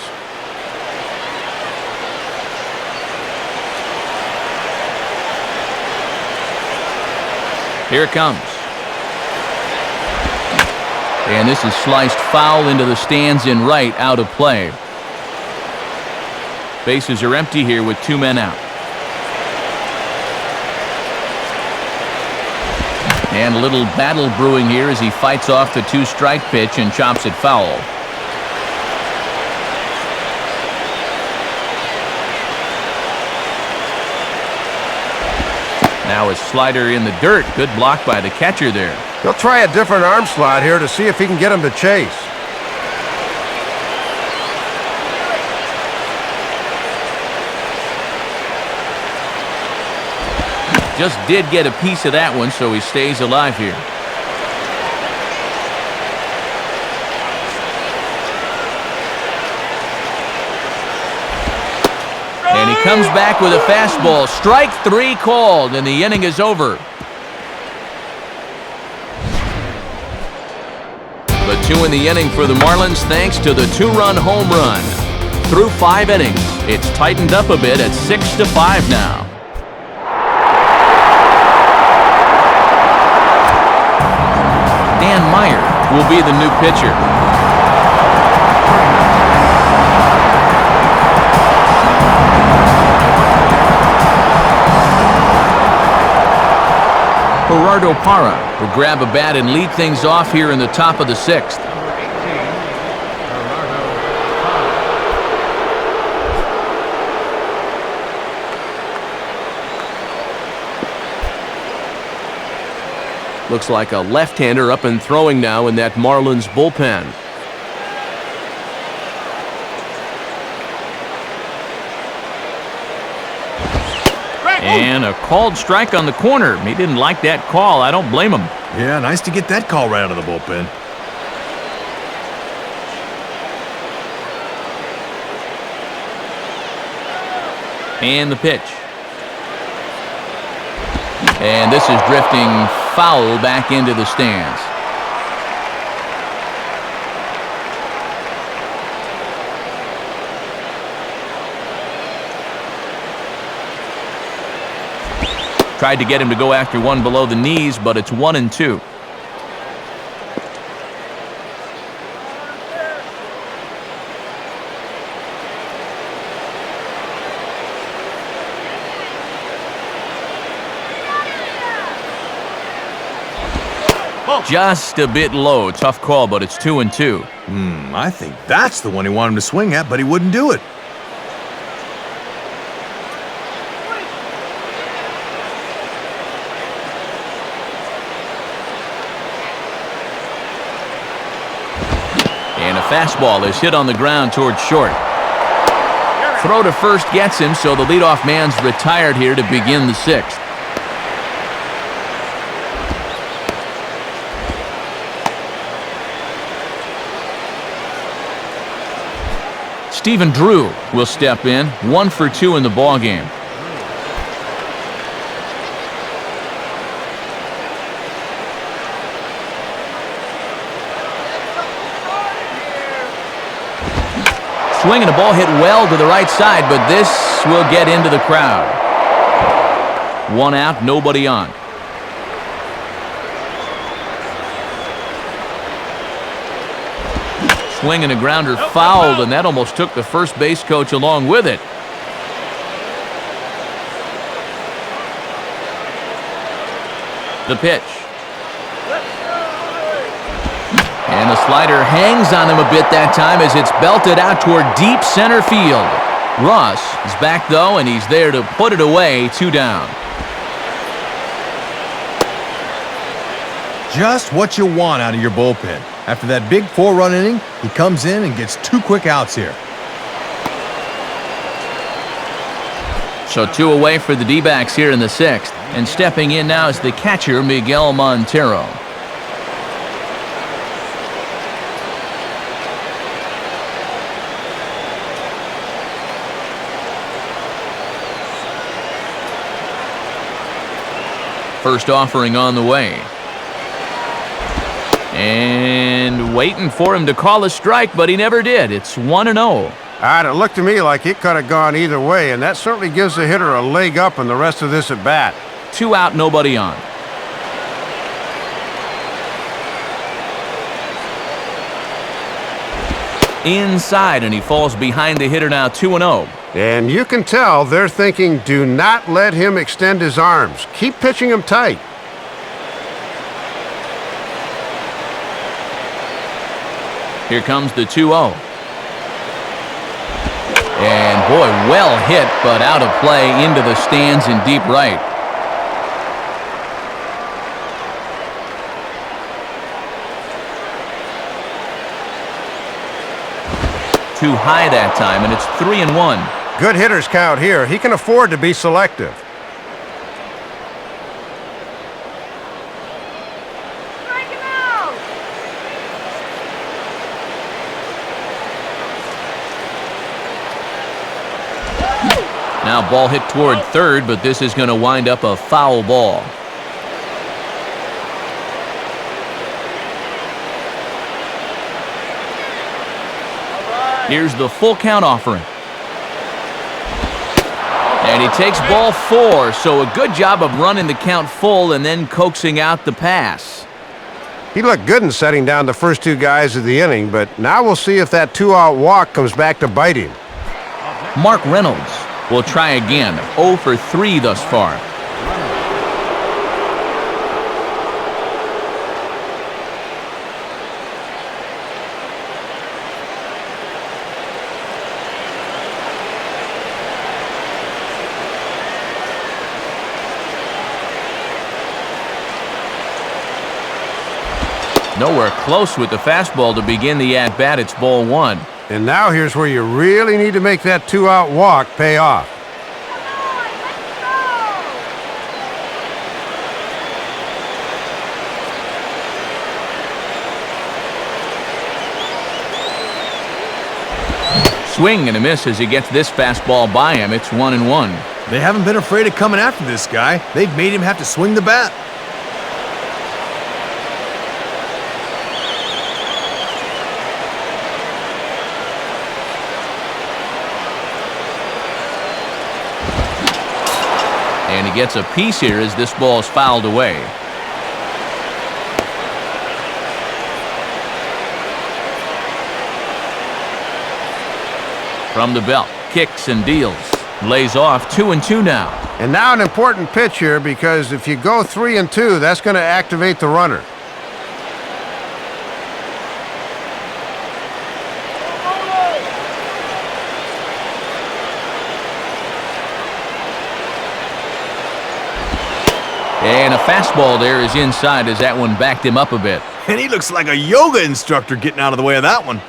Here it comes. And this is sliced foul into the stands in right, out of play. Bases are empty here with 2 men out. And a little battle brewing here as he fights off the 2-strike pitch and chops it foul. Now a slider in the dirt. Good block by the catcher there. He'll try a different arm slot here to see if he can get him to chase. Just did get a piece of that one, so he stays alive here. And he comes back with a fastball. Strike 3 called, and the inning is over. The 2 in the inning for the Marlins thanks to the 2-run home run. Through 5 innings, it's tightened up a bit at 6-5 now. Dan Meyer will be the new pitcher. Gerardo Parra will grab a bat and lead things off here in the top of the 6th. Looks like a left-hander up and throwing now in that Marlins bullpen. And a called strike on the corner. He didn't like that call. I don't blame him. Yeah, nice to get that call right out of the bullpen. And the pitch. And this is drifting foul back into the stands. Tried to get him to go after one below the knees, but it's 1-2. Just a bit low. Tough call, but it's 2-2. I think that's the one he wanted him to swing at, but he wouldn't do it. And a fastball is hit on the ground towards short. Throw to first gets him, so the leadoff man's retired here to begin the sixth. Stephen Drew will step in, 1 for 2 in the ballgame. Swinging a ball hit well to the right side, but this will get into the crowd. 1 out, nobody on. Swinging a grounder fouled, and that almost took the first base coach along with it. The pitch. And the slider hangs on him a bit that time as it's belted out toward deep center field. Ross is back, though, and he's there to put it away, 2 down. Just what you want out of your bullpen. After that big 4-run inning, he comes in and gets 2 quick outs here. So 2 away for the D-backs here in the sixth. And stepping in now is the catcher, Miguel Montero. First offering on the way. And waiting for him to call a strike, but he never did. It's 1-0. It looked to me like it could have gone either way, and that certainly gives the hitter a leg up in the rest of this at-bat. 2 out, nobody on. Inside, and he falls behind the hitter now, 2-0. And you can tell they're thinking, do not let him extend his arms. Keep pitching him tight. Here comes the 2-0. And boy, well hit, but out of play into the stands in deep right. Too high that time, and it's 3-1. Good hitters count here. He can afford to be selective. Strike him out! Now ball hit toward third, but this is going to wind up a foul ball. Here's the full count offering. And he takes ball 4, so a good job of running the count full and then coaxing out the pass. He looked good in setting down the first 2 guys of the inning, but now we'll see if that 2-out walk comes back to bite him. Mark Reynolds will try again, 0 for 3 thus far. Nowhere close with the fastball to begin the at-bat. It's ball 1. And now here's where you really need to make that 2-out walk pay off. Swing and a miss as he gets this fastball by him. It's 1-1. They haven't been afraid of coming after this guy. They've made him have to swing the bat. And he gets a piece here as this ball is fouled away. From the belt, kicks and deals. Lays off 2-2 now. And now an important pitch here, because if you go 3-2, that's going to activate the runner. And a fastball there is inside as that one backed him up a bit. And he looks like a yoga instructor getting out of the way of that one.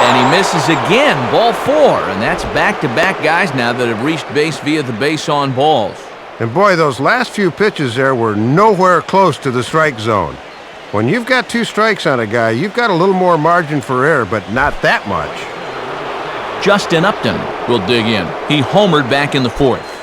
And he misses again, ball 4. And that's back-to-back guys now that have reached base via the base on balls. And boy, those last few pitches there were nowhere close to the strike zone. When you've got 2 strikes on a guy, you've got a little more margin for error, but not that much. Justin Upton will dig in. He homered back in the 4th.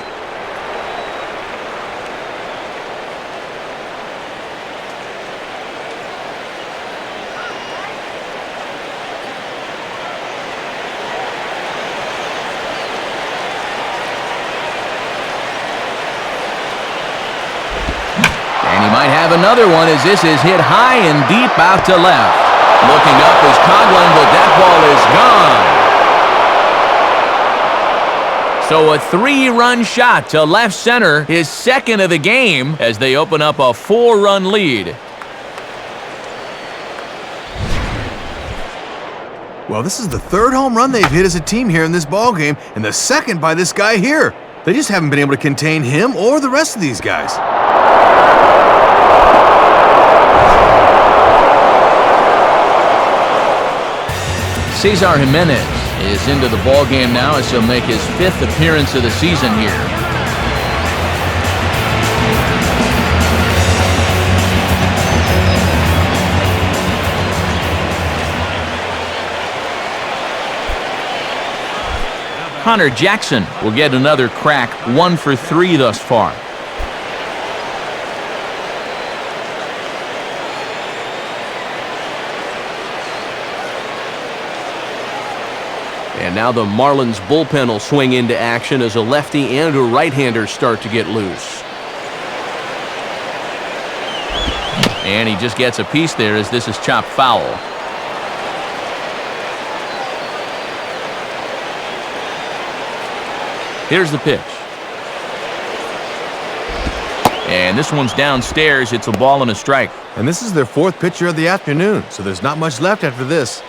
Might have another one as this is hit high and deep out to left. Looking up is Coughlin, but that ball is gone. So a 3-run shot to left center, his second of the game, as they open up a 4-run lead. Well, this is the 3rd home run they've hit as a team here in this ballgame, and the 2nd by this guy here. They just haven't been able to contain him or the rest of these guys. Cesar Jimenez is into the ballgame now as he'll make his 5th appearance of the season here. Connor Jackson will get another crack, 1 for 3 thus far. And now the Marlins bullpen will swing into action as a lefty and a right-hander start to get loose. And he just gets a piece there as this is chopped foul. Here's the pitch. And this one's downstairs. It's a ball and a strike. And this is their 4th pitcher of the afternoon, so there's not much left after this.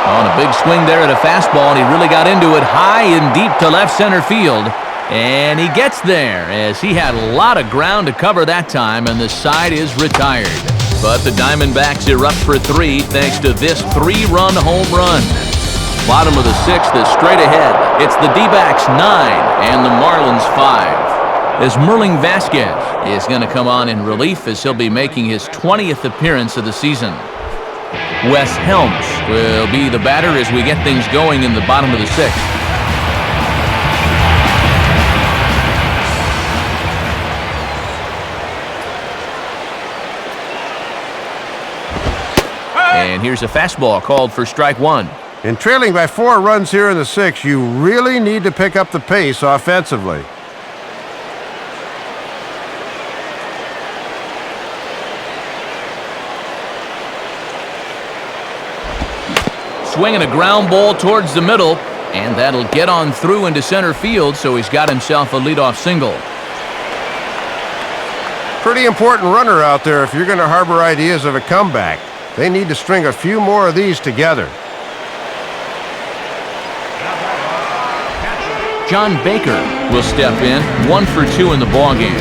On a big swing there at a fastball, and he really got into it high and deep to left center field. And he gets there as he had a lot of ground to cover that time, and the side is retired. But the Diamondbacks erupt for 3 thanks to this 3-run home run. Bottom of the 6th is straight ahead. It's the D-backs 9 and the Marlins 5. As Merling Vasquez is going to come on in relief as he'll be making his 20th appearance of the season. Wes Helms will be the batter as we get things going in the bottom of the 6th. And here's a fastball called for strike 1. In trailing by 4 runs here in the 6th, you really need to pick up the pace offensively. Swinging a ground ball towards the middle, and that'll get on through into center field, so he's got himself a leadoff single. Pretty important runner out there if you're going to harbor ideas of a comeback. They need to string a few more of these together. John Baker will step in, 1 for 2 in the ballgame.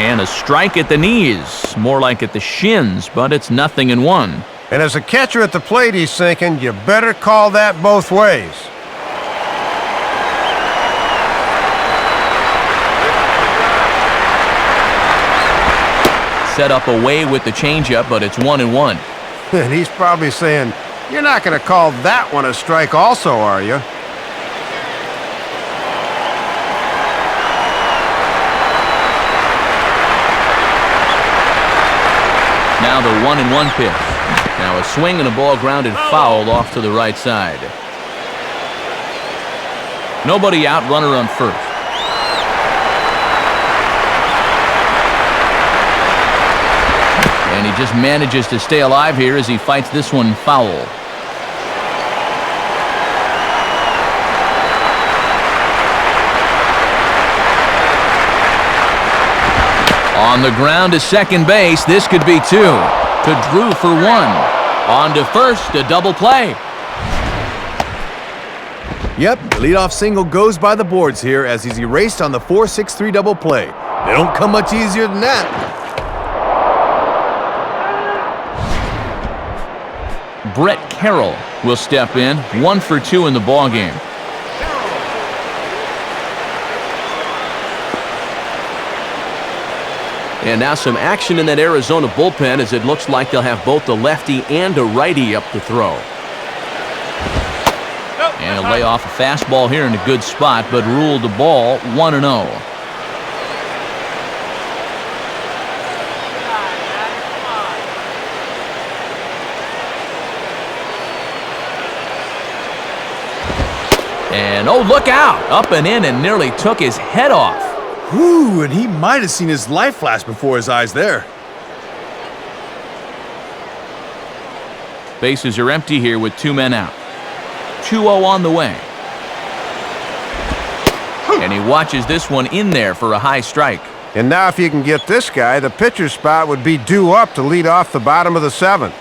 And a strike at the knees, more like at the shins, but it's 0-1. And as a catcher at the plate, he's thinking, you better call that both ways. Set up away with the changeup, but it's 1-1. And he's probably saying, you're not going to call that one a strike also, are you? Now the 1-1 pitch. Now a swing and a ball grounded foul off to the right side. Nobody out, runner on first. And he just manages to stay alive here as he fights this one foul. On the ground to second base, this could be 2. To Drew for 1. On to first, a double play. Yep, the leadoff single goes by the boards here as he's erased on the 4-6-3 double play. They don't come much easier than that. Brett Carroll will step in, 1 for 2 in the ballgame. And now some action in that Arizona bullpen as it looks like they'll have both the lefty and a righty up to throw. And he'll lay off a fastball here in a good spot, but ruled the ball 1-0. And oh, look out! Up and in and nearly took his head off. Whew, and he might have seen his life flash before his eyes there. Bases are empty here with 2 men out. 2-0 on the way. And he watches this one in there for a high strike. And now if you can get this guy, the pitcher's spot would be due up to lead off the bottom of the 7th.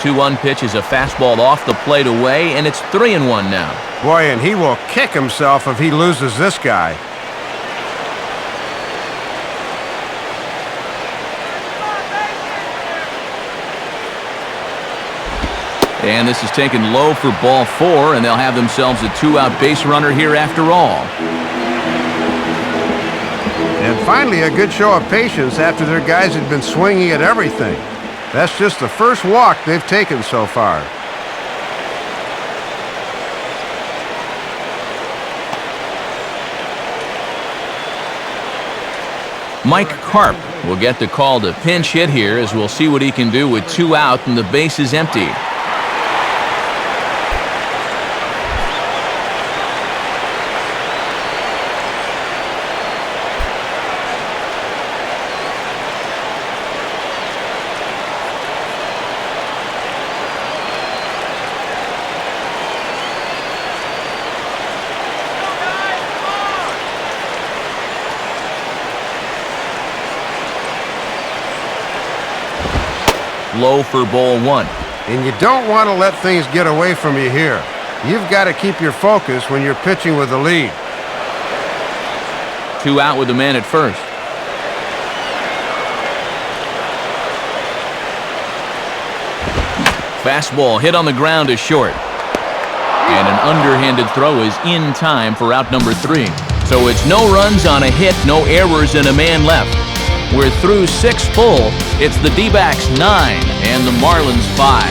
Two-1 pitch is a fastball off the plate away, and it's 3-1 now. Boy, and he will kick himself if he loses this guy. And this is taken low for ball 4, and they'll have themselves a 2-out base runner here after all. And finally, a good show of patience after their guys had been swinging at everything. That's just the first walk they've taken so far. Mike Karp will get the call to pinch hit here as we'll see what he can do with 2 out and the base is empty. Low for ball 1. And you don't want to let things get away from you here. You've got to keep your focus when you're pitching with the lead. 2 out with the man at first. Fastball hit on the ground is short. And an underhanded throw is in time for out number 3. So it's no runs on a hit, no errors, and a man left. We're through 6 full. It's the D-backs 9 and the Marlins 5.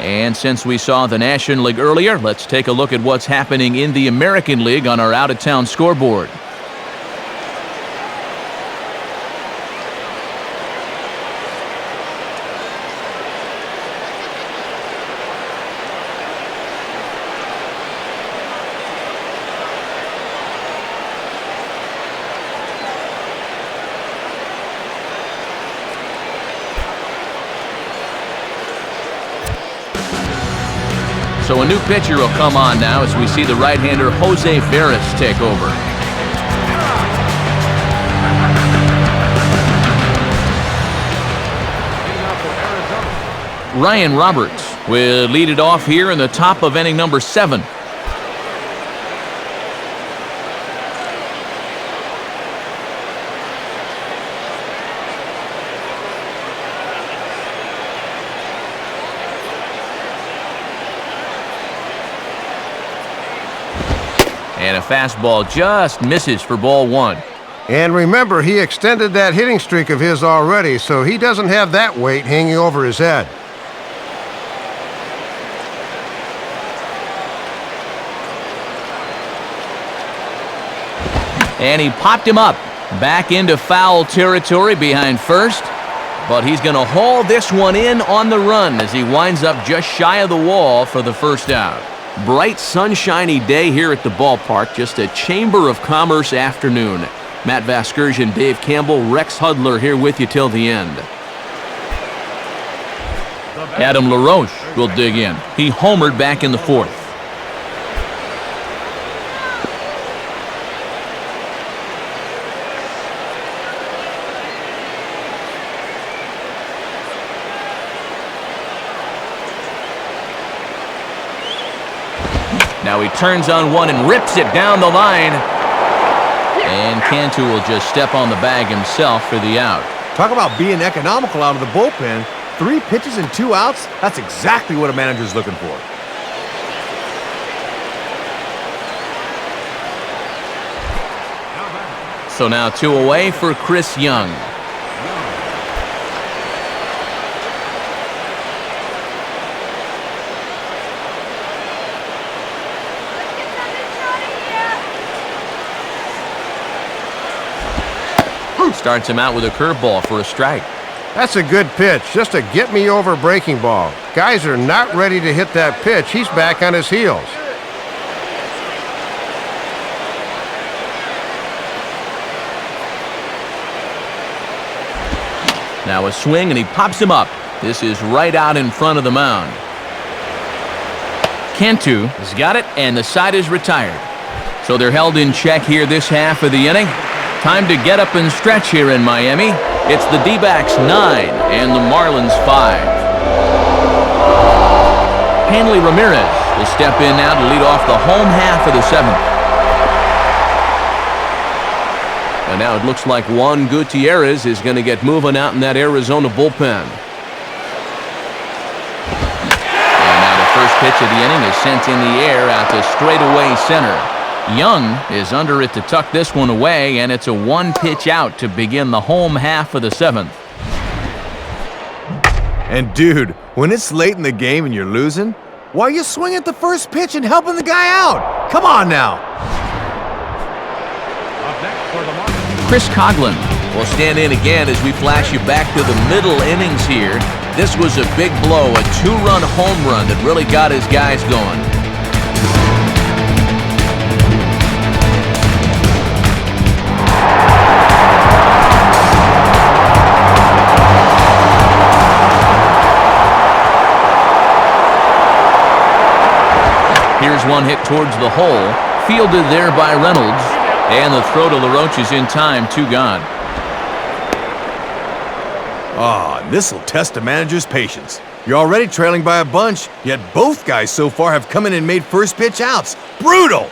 And since we saw the National League earlier, let's take a look at what's happening in the American League on our out-of-town scoreboard. So a new pitcher will come on now as we see the right-hander Jose Veras take over. Ryan Roberts will lead it off here in the top of inning number 7. And a fastball just misses for ball 1. And remember, he extended that hitting streak of his already, so he doesn't have that weight hanging over his head. And he popped him up back into foul territory behind first. But he's going to haul this one in on the run as he winds up just shy of the wall for the first out. Bright, sunshiny day here at the ballpark. Just a Chamber of Commerce afternoon. Matt Vasgersian, Dave Campbell, Rex Hudler here with you till the end. Adam LaRoche will dig in. He homered back in the 4th. Now he turns on one and rips it down the line. And Cantu will just step on the bag himself for the out. Talk about being economical out of the bullpen. 3 pitches and 2 outs. That's exactly what a manager's looking for. So now 2 away for Chris Young. Starts him out with a curveball for a strike. That's a good pitch, just a get-me-over breaking ball. Guys are not ready to hit that pitch. He's back on his heels. Now a swing, and he pops him up. This is right out in front of the mound. Cantu has got it, and the side is retired. So they're held in check here this half of the inning. Time to get up and stretch here in Miami. It's the D-backs 9 and the Marlins 5. Hanley Ramirez will step in now to lead off the home half of the 7th. And now it looks like Juan Gutierrez is going to get moving out in that Arizona bullpen. And now the first pitch of the inning is sent in the air out to straightaway center. Young is under it to tuck this one away, and it's a 1-pitch out to begin the home half of the 7th. And dude, when it's late in the game and you're losing, why are you swinging at the first pitch and helping the guy out? Come on now. Chris Coughlin will stand in again as we flash you back to the middle innings here. This was a big blow, a 2-run home run that really got his guys going. Here's one hit towards the hole, fielded there by Reynolds, and the throw to LaRoche is in time, 2 gone. This'll test a manager's patience. You're already trailing by a bunch, yet both guys so far have come in and made first pitch outs. Brutal!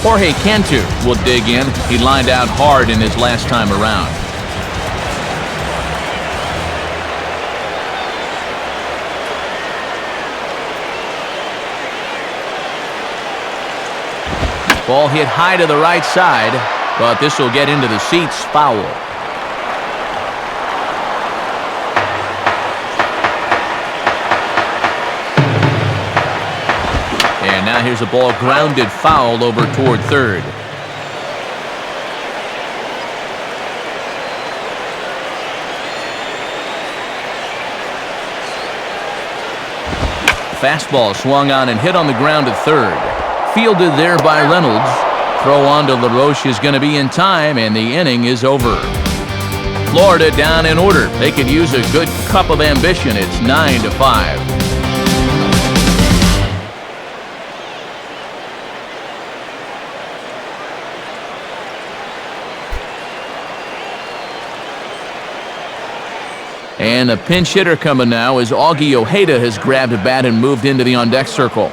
Jorge Cantu will dig in. He lined out hard in his last time around. Ball hit high to the right side, but this will get into the seats, foul. And now here's a ball grounded foul over toward third. Fastball swung on and hit on the ground at third. Fielded there by Reynolds. Throw on to LaRoche is going to be in time, and the inning is over. Florida down in order. They could use a good cup of ambition. It's 9-5. And a pinch hitter coming now as Augie Ojeda has grabbed a bat and moved into the on-deck circle.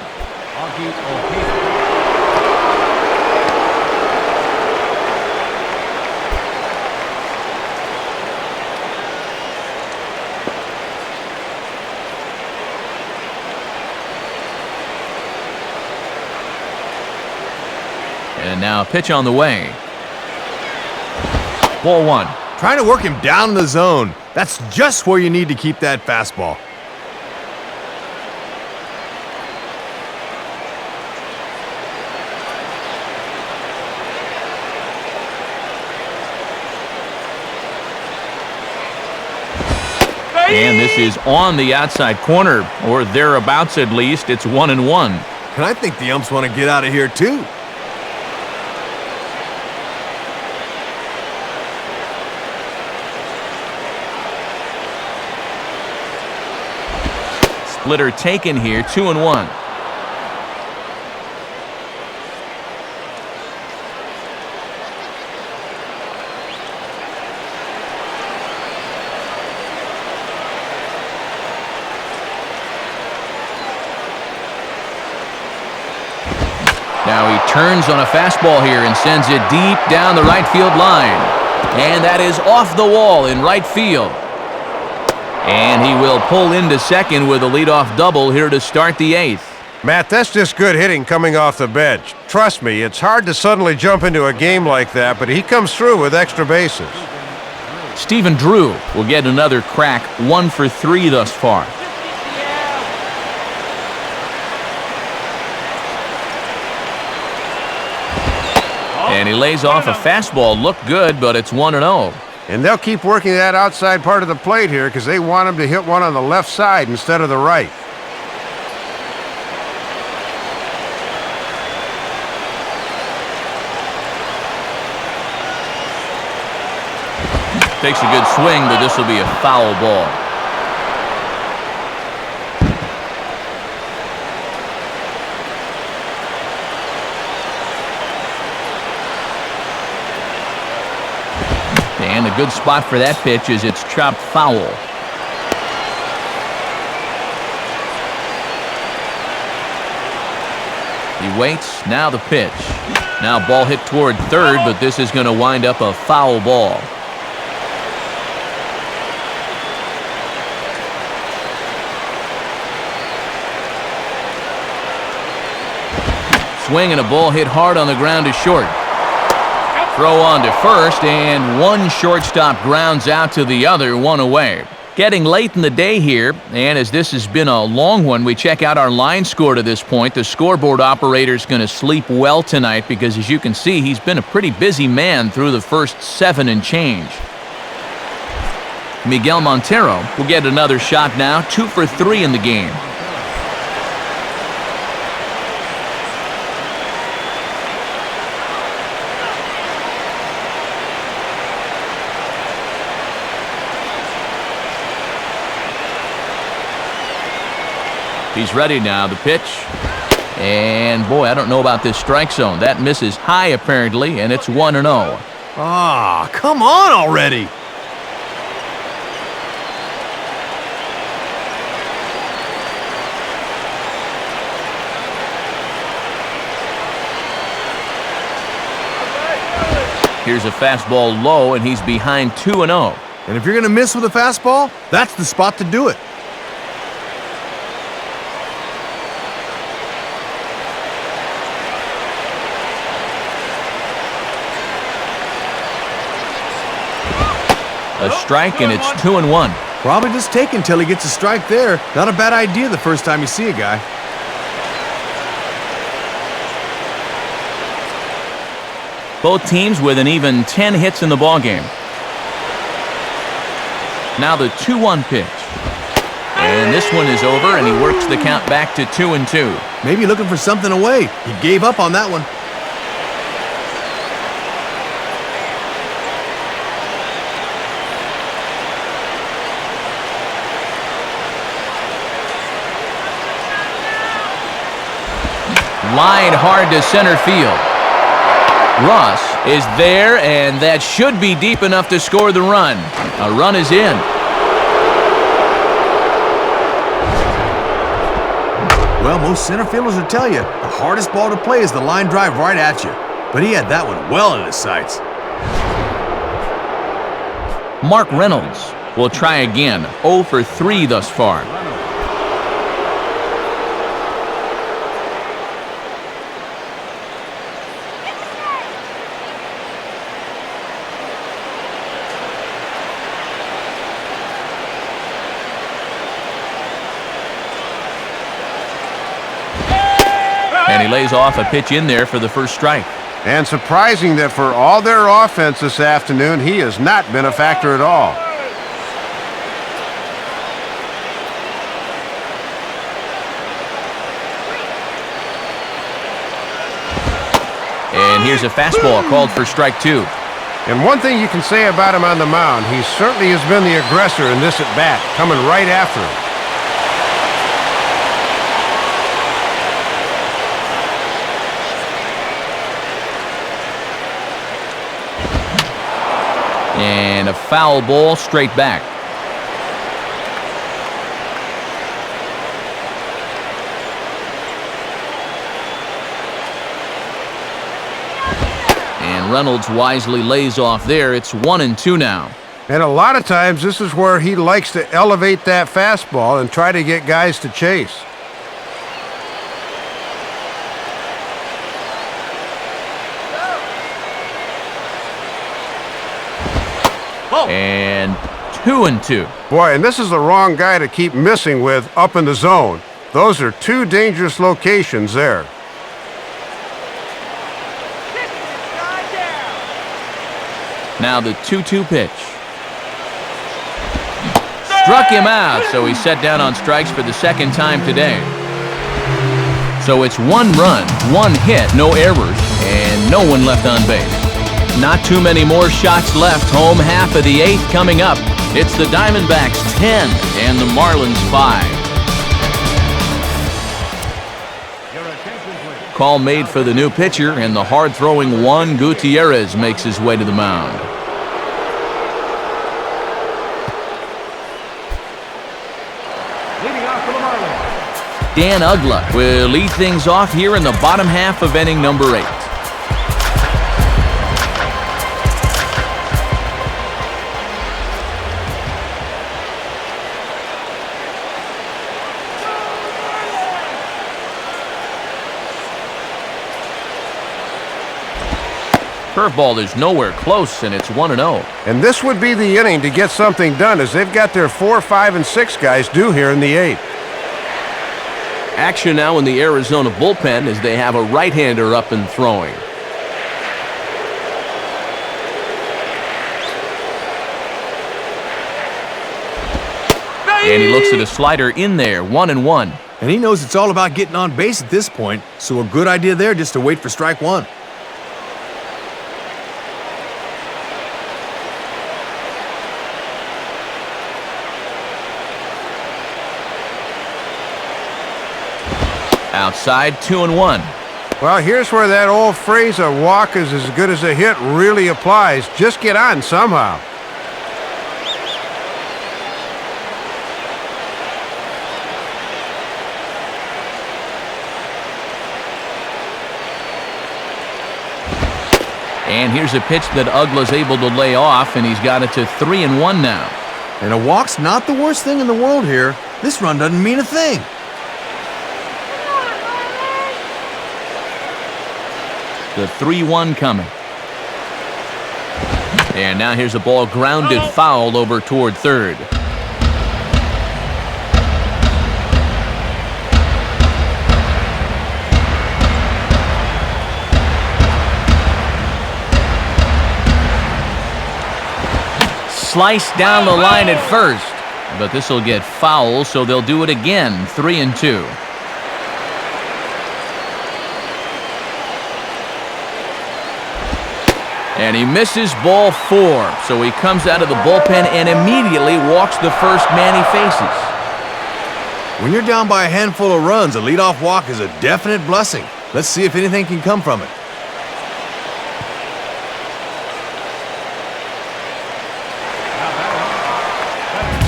And now a pitch on the way. Ball one. Trying to work him down in the zone. That's just where you need to keep that fastball. And this is on the outside corner, or thereabouts at least. It's 1-1. And I think the umps want to get out of here too. Splitter taken here, 2-1. Now he turns on a fastball here and sends it deep down the right field line. And that is off the wall in right field. And he will pull into second with a leadoff double here to start the eighth. Matt, that's just good hitting coming off the bench. Trust me, it's hard to suddenly jump into a game like that, but he comes through with extra bases. Stephen Drew will get another crack, 1 for 3 thus far. And he lays off a fastball. Looked good, but it's 1-0. And they'll keep working that outside part of the plate here because they want him to hit one on the left side instead of the right. Takes a good swing, but this will be a foul ball. And a good spot for that pitch is it's chopped foul. He waits, now the pitch. Now ball hit toward third, but this is going to wind up a foul ball. Swing and a ball hit hard on the ground to short. Throw on to first, and one shortstop grounds out to the other, 1 away. Getting late in the day here, and as this has been a long one, we check out our line score to this point. The scoreboard operator's going to sleep well tonight because, as you can see, he's been a pretty busy man through the first 7 and change. Miguel Montero will get another shot now, 2 for 3 in the game. He's ready now, the pitch. And boy, I don't know about this strike zone. That misses high apparently, and it's 1-0. Ah, come on already. Here's a fastball low, and he's behind 2-0. And if you're going to miss with a fastball, that's the spot to do it. A strike, and it's 2-1. Probably just take until he gets a strike there. Not a bad idea the first time you see a guy. Both teams with an even 10 hits in the ballgame. Now the 2-1 pitch. And this one is over, and he works the count back to 2-2. Maybe looking for something away. He gave up on that one. Line hard to center field. Ross is there, and that should be deep enough to score the run. A run is in. Well, most center fielders will tell you the hardest ball to play is the line drive right at you. But he had that one well in his sights. Mark Reynolds will try again. 0 for 3 thus far. And he lays off a pitch in there for the first strike. And surprising that for all their offense this afternoon, he has not been a factor at all. And here's a fastball called for strike 2. And one thing you can say about him on the mound, he certainly has been the aggressor in this at-bat, coming right after him. And a foul ball straight back. And Reynolds wisely lays off there. It's 1-2 now. And a lot of times this is where he likes to elevate that fastball and try to get guys to chase. And 2-2. Boy, and this is the wrong guy to keep missing with up in the zone. Those are two dangerous locations there. Now the 2-2 pitch. Struck him out, so he's set down on strikes for the second time today. So it's 1 run, 1 hit, no errors, and no one left on base. Not too many more shots left. Home half of the 8th coming up. It's the Diamondbacks 10 and the Marlins 5. Call made for the new pitcher, and the hard-throwing Juan Gutierrez makes his way to the mound. Leading off for the Marlins. Dan Uggla will lead things off here in the bottom half of inning number 8. Curveball is nowhere close, and it's 1-0. And this would be the inning to get something done, as they've got their 4, 5, and 6 guys due here in the 8th. Action now in the Arizona bullpen as they have a right-hander up and throwing. And he looks at a slider in there, 1-1. And he knows it's all about getting on base at this point, so a good idea there just to wait for strike 1. Outside, 2-1. Well, here's where that old phrase, a walk is as good as a hit, really applies. Just get on somehow. And here's a pitch that Uggla's able to lay off, and he's got it to 3-1 now. And a walk's not the worst thing in the world here. This run doesn't mean a thing. The 3-1 coming. And now here's a ball grounded foul over toward third. Sliced down the line at first, but this will get foul, so they'll do it again. 3-2. And he misses ball 4, so he comes out of the bullpen and immediately walks the first man he faces. When you're down by a handful of runs, a leadoff walk is a definite blessing. Let's see if anything can come from it.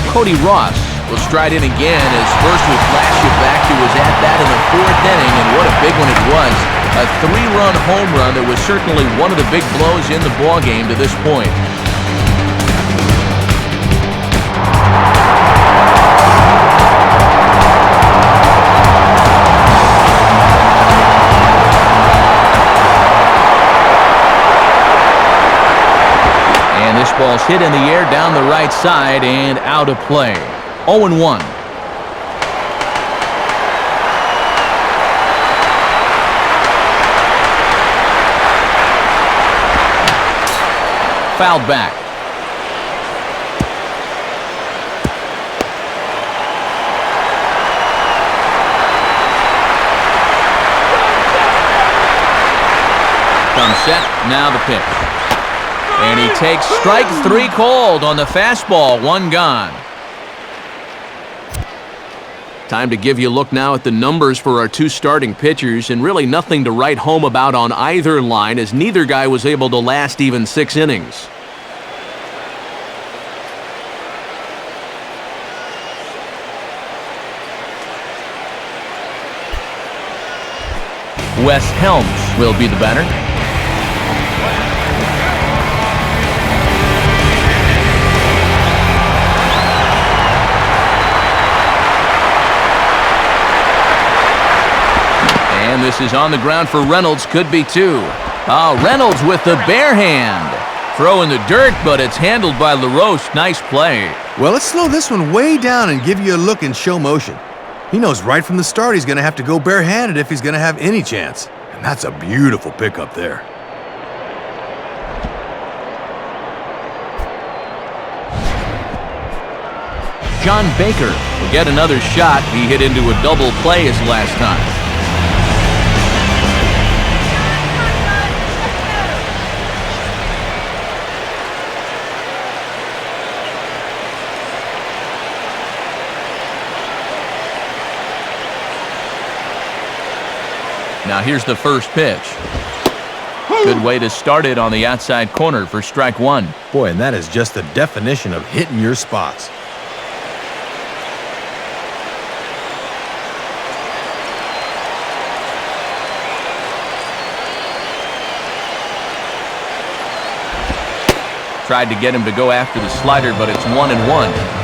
Cody Ross We'll stride in again as first we flash you back to his at-bat in the 4th inning, and what a big one it was. A 3-run home run that was certainly one of the big blows in the ballgame to this point. And this ball's hit in the air down the right side and out of play. 0-1. Fouled back. Comes set, now the pitch. And he takes strike 3 called on the fastball, 1 gone. Time to give you a look now at the numbers for our 2 starting pitchers, and really nothing to write home about on either line, as neither guy was able to last even 6 innings. Wes Helms will be the batter. And this is on the ground for Reynolds, could be 2. Reynolds with the bare hand. Throw in the dirt, but it's handled by LaRoche. Nice play. Well, let's slow this one way down and give you a look in show motion. He knows right from the start he's going to have to go barehanded if he's going to have any chance. And that's a beautiful pickup there. John Baker will get another shot. He hit into a double play his last time. Now here's the first pitch. Good way to start it on the outside corner for strike 1. Boy, and that is just the definition of hitting your spots. Tried to get him to go after the slider, but it's 1-1.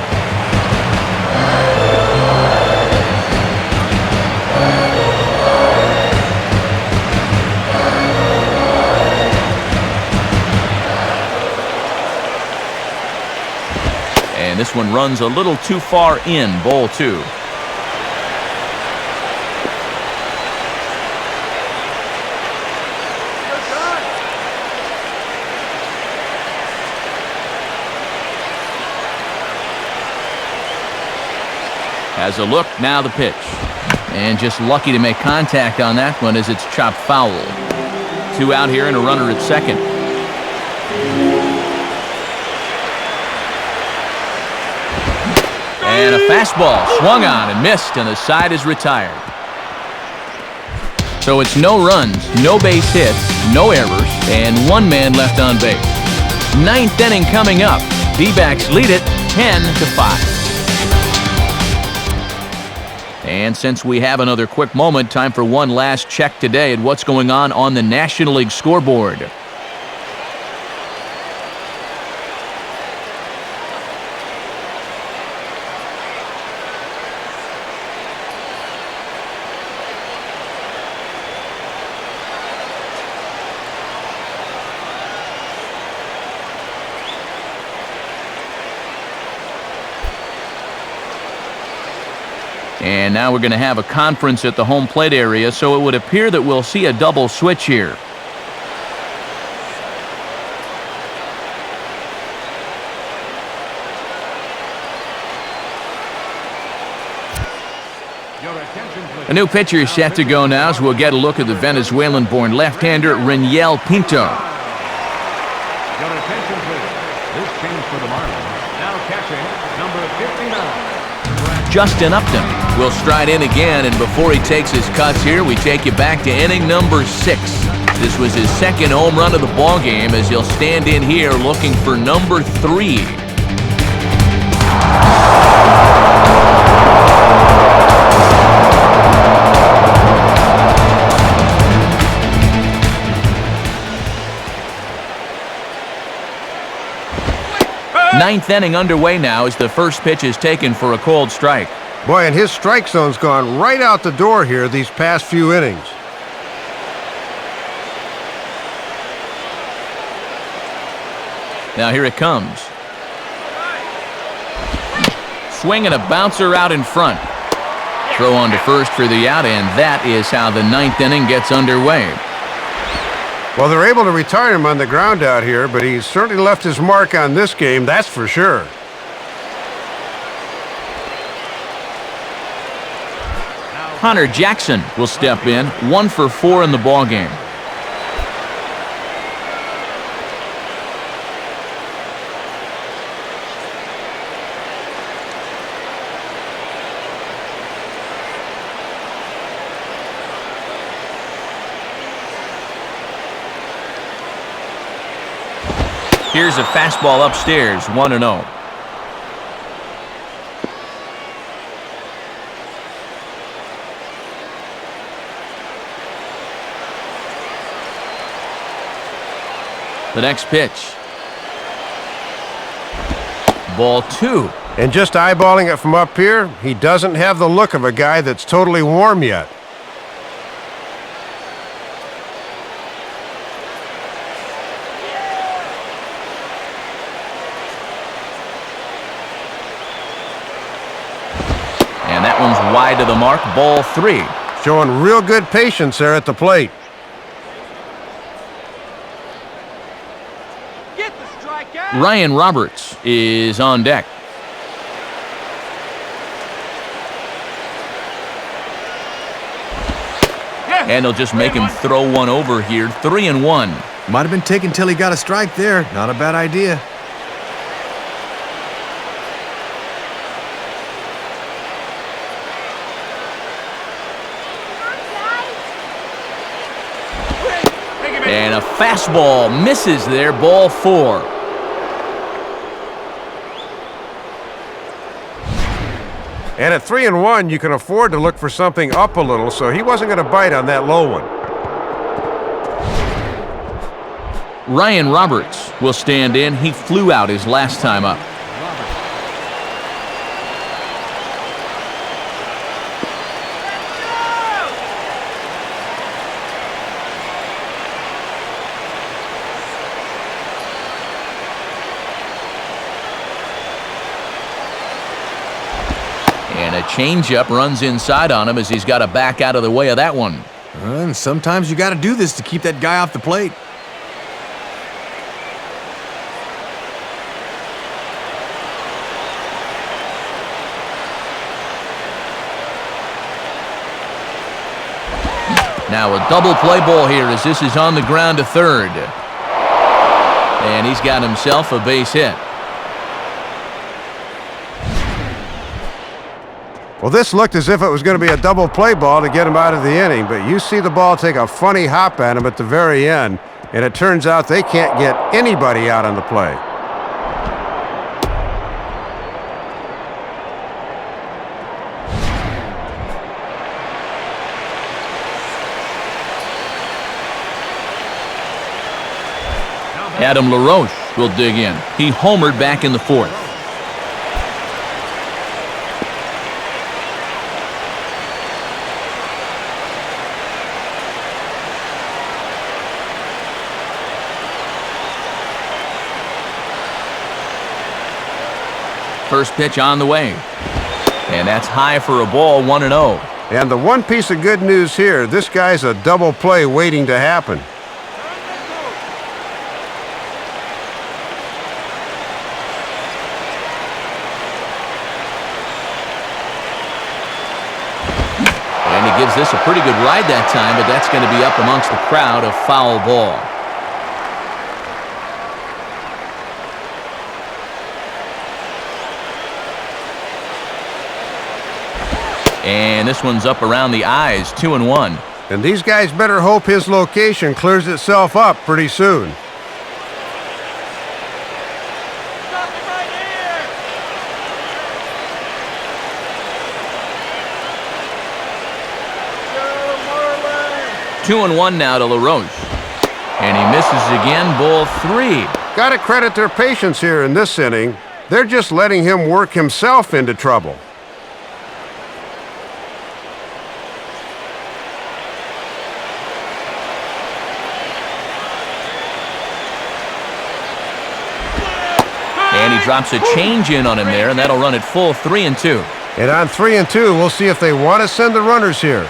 And this one runs a little too far in, ball 2. Has a look, now the pitch. And just lucky to make contact on that one as it's chopped foul. 2 out here and a runner at second. And a fastball swung on and missed, and the side is retired. So it's no runs, no base hits, no errors, and 1 man left on base. 9th inning coming up. D-backs lead it 10-5. And since we have another quick moment, time for one last check today at what's going on the National League scoreboard. And now we're going to have a conference at the home plate area, so it would appear that we'll see a double switch here. A new pitcher is set to go now, so we'll get a look at the Venezuelan-born left-hander Reniel Pinto. Your attention, please. This change for the Marlins. Now catching number 59. Justin Upton will stride in again, and before he takes his cuts here, we take you back to inning number 6. This was his second home run of the ball game as he'll stand in here looking for number 3. Ninth inning underway now as the first pitch is taken for a called strike. Boy, and his strike zone's gone right out the door here these past few innings. Now here it comes. Swing and a bouncer out in front. Throw on to first for the out, and that is how the ninth inning gets underway. Well, they're able to retire him on the ground out here, but he's certainly left his mark on this game, that's for sure. Hunter Jackson will step in, 1 for 4 in the ballgame. Here's a fastball upstairs, 1-0. The next pitch. Ball 2. And just eyeballing it from up here, he doesn't have the look of a guy that's totally warm yet. And that one's wide to the mark, ball 3. Showing real good patience there at the plate. Ryan Roberts is on deck. And they'll just make him throw one over here, 3-1. Might have been taken till he got a strike there. Not a bad idea. And a fastball misses there, ball 4. And at 3-1, you can afford to look for something up a little, so he wasn't going to bite on that low one. Ryan Roberts will stand in. He flew out his last time up. And a changeup runs inside on him as he's got to back out of the way of that one. And sometimes you got to do this to keep that guy off the plate. Now a double play ball here as this is on the ground to third. And he's got himself a base hit. Well, this looked as if it was going to be a double play ball to get him out of the inning, but you see the ball take a funny hop at him at the very end, and it turns out they can't get anybody out on the play. Adam LaRoche will dig in. He homered back in the 4th. First pitch on the way. And that's high for a ball, 1-0. And the one piece of good news here, this guy's a double play waiting to happen. And he gives this a pretty good ride that time, but that's going to be up amongst the crowd, a foul ball. And this one's up around the eyes, 2-1. And these guys better hope his location clears itself up pretty soon. Stop it right here! 2-1 now to LaRoche. And he misses again, ball 3. Got to credit their patience here in this inning. They're just letting him work himself into trouble. And he drops a change in on him there, and that'll run it full 3-2. And on 3-2, we'll see if they want to send the runners here.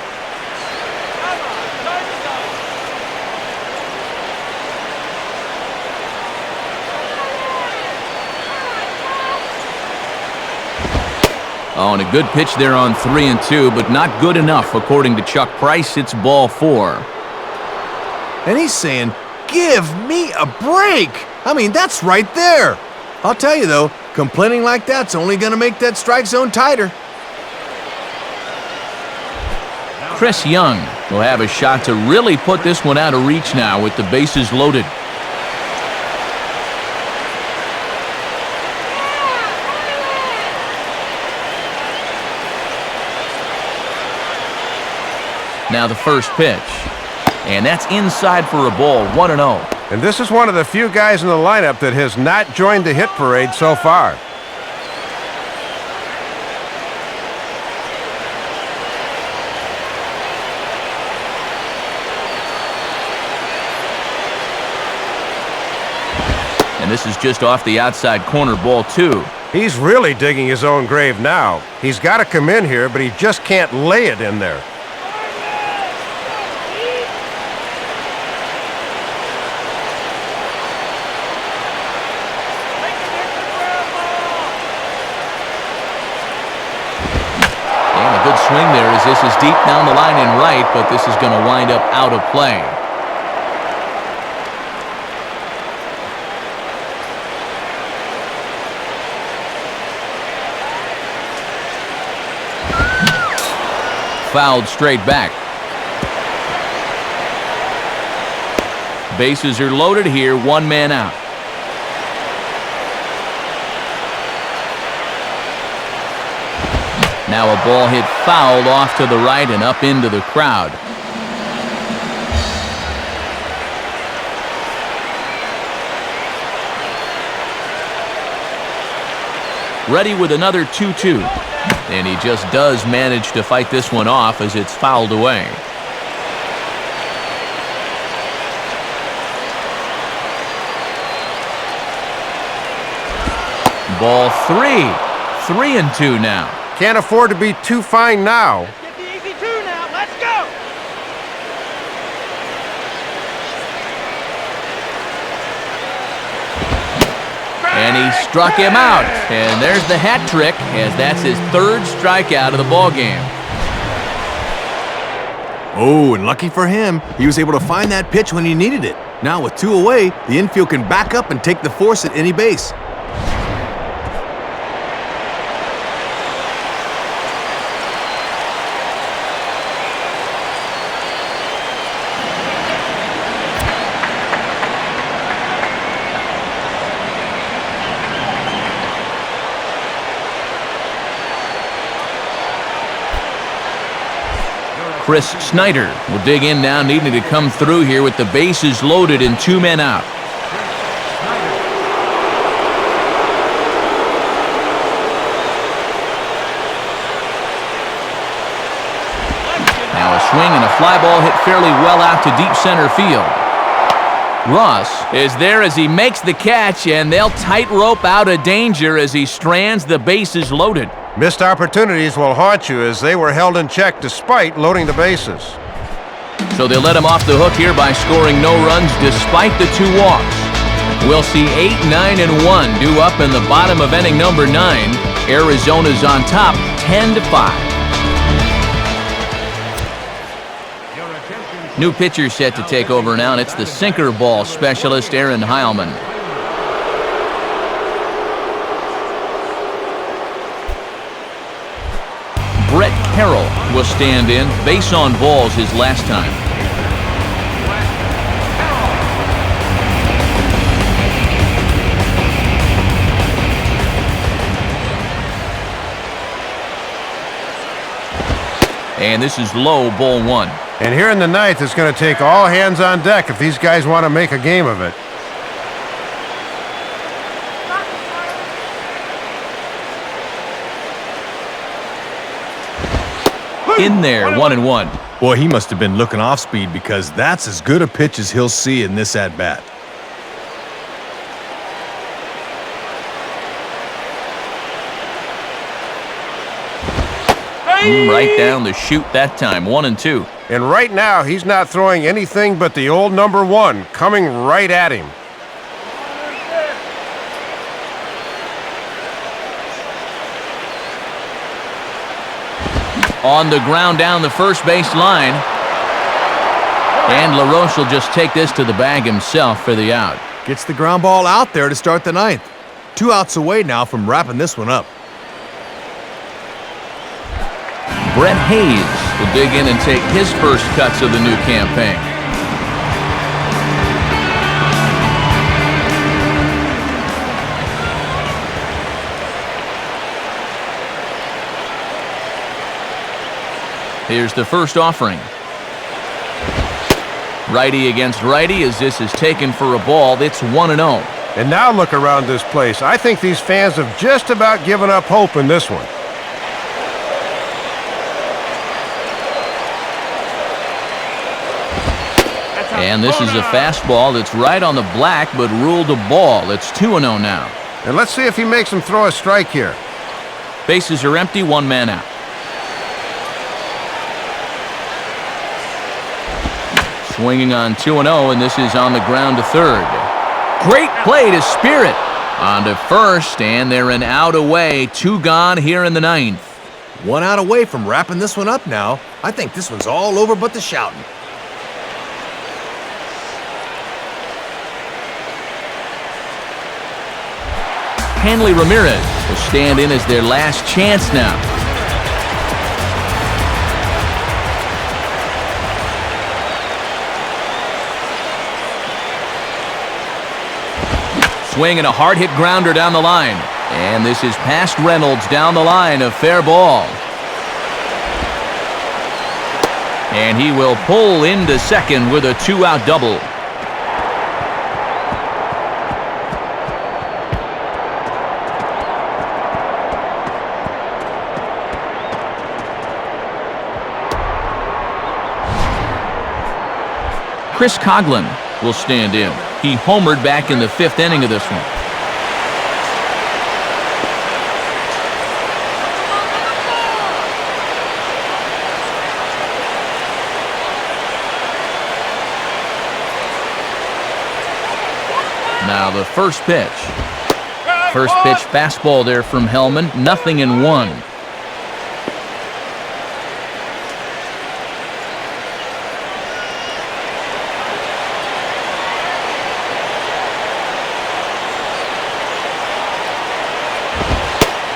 Oh, and a good pitch there on 3-2, but not good enough, according to Chuck Price. It's ball 4. And he's saying, give me a break. I mean, that's right there. I'll tell you, though, complaining like that's only going to make that strike zone tighter. Chris Young will have a shot to really put this one out of reach now with the bases loaded. Now the first pitch. And that's inside for a ball, 1-0. And this is one of the few guys in the lineup that has not joined the hit parade so far. And this is just off the outside corner, ball 2. He's really digging his own grave now. He's got to come in here, but he just can't lay it in there. Good swing there as this is deep down the line and right, but this is going to wind up out of play. Fouled straight back. Bases are loaded here, one man out. Now a ball hit fouled off to the right and up into the crowd. Ready with another 2-2. And he just does manage to fight this one off as it's fouled away. Ball 3. 3-2 now. Can't afford to be too fine now. Get the easy 2 now. Let's go. And he struck him out. And there's the hat trick, as that's his 3rd strikeout of the ballgame. Oh, and lucky for him, he was able to find that pitch when he needed it. Now with 2 away, the infield can back up and take the force at any base. Chris Snyder will dig in now, needing to come through here with the bases loaded and 2 men out. Now a swing and a fly ball hit fairly well out to deep center field. Ross is there as he makes the catch, and they'll tightrope out of danger as he strands the bases loaded. Missed opportunities will haunt you as they were held in check despite loading the bases. So they'll let him off the hook here by scoring no runs despite the 2 walks. We'll see 8, 9, and 1 due up in the bottom of inning number 9. Arizona's on top, 10-5. New pitcher set to take over now, and it's the sinker ball specialist, Aaron Heilman. Brett Carroll will stand in. Base on balls his last time. And this is low, ball 1. And here in the 9th, it's going to take all hands on deck if these guys want to make a game of it. In there, 1-1. Boy, he must have been looking off speed because that's as good a pitch as he'll see in this at-bat. Right down the chute that time, 1-2. And right now, he's not throwing anything but the old number 1 coming right at him. On the ground down the first base line. And LaRoche will just take this to the bag himself for the out. Gets the ground ball out there to start the ninth. 2 outs away now from wrapping this one up. Brett Hayes will dig in and take his first cuts of the new campaign. Here's the first offering. Righty against righty as this is taken for a ball. It's 1-0. And now look around this place. I think these fans have just about given up hope in this one. And this is a fastball that's right on the black but ruled a ball. It's 2-0 now. And let's see if he makes him throw a strike here. Bases are empty, 1 man out. Swinging on 2-0, and this is on the ground to third. Great play to Spirit. On to first, and they're an out away. 2 gone here in the ninth. 1 out away from wrapping this one up now. I think this one's all over but the shouting. Hanley Ramirez will stand in as their last chance now. Swing and a hard-hit grounder down the line. And this is past Reynolds down the line, a fair ball. And he will pull into second with a 2-out double. Chris Coughlin will stand in. He homered back in the 5th inning of this one. Now the first pitch. First pitch fastball there from Hellman. 0-1.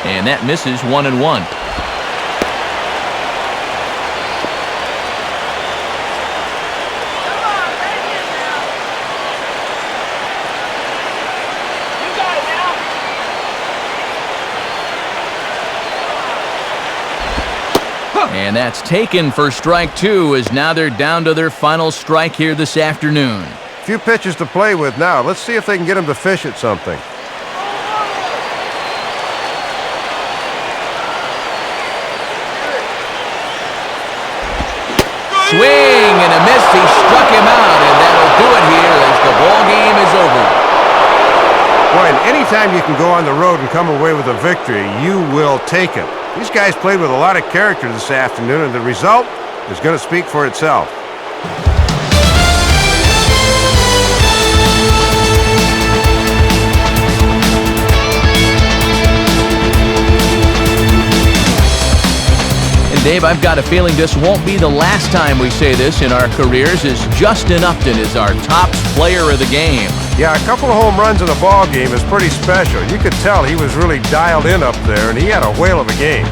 And that misses 1-1. And that's taken for strike 2 as now they're down to their final strike here this afternoon. Few pitches to play with now. Let's see if they can get him to fish at something. Swing and a miss. He struck him out, and that'll do it here as the ball game is over. Boy, and anytime you can go on the road and come away with a victory, you will take it. These guys played with a lot of character this afternoon, and the result is going to speak for itself. Dave, I've got a feeling this won't be the last time we say this in our careers, as Justin Upton is our top player of the game. Yeah, a couple of home runs in a ball game is pretty special. You could tell he was really dialed in up there, and he had a whale of a game.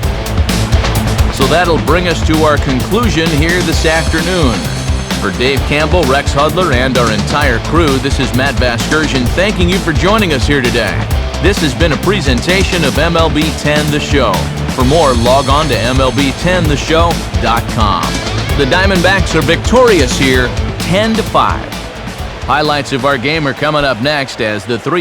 So that'll bring us to our conclusion here this afternoon. For Dave Campbell, Rex Hudler, and our entire crew, this is Matt Vasgersian thanking you for joining us here today. This has been a presentation of MLB 10 The Show. For more, log on to MLB10theshow.com. The Diamondbacks are victorious here, 10-5. Highlights of our game are coming up next as the three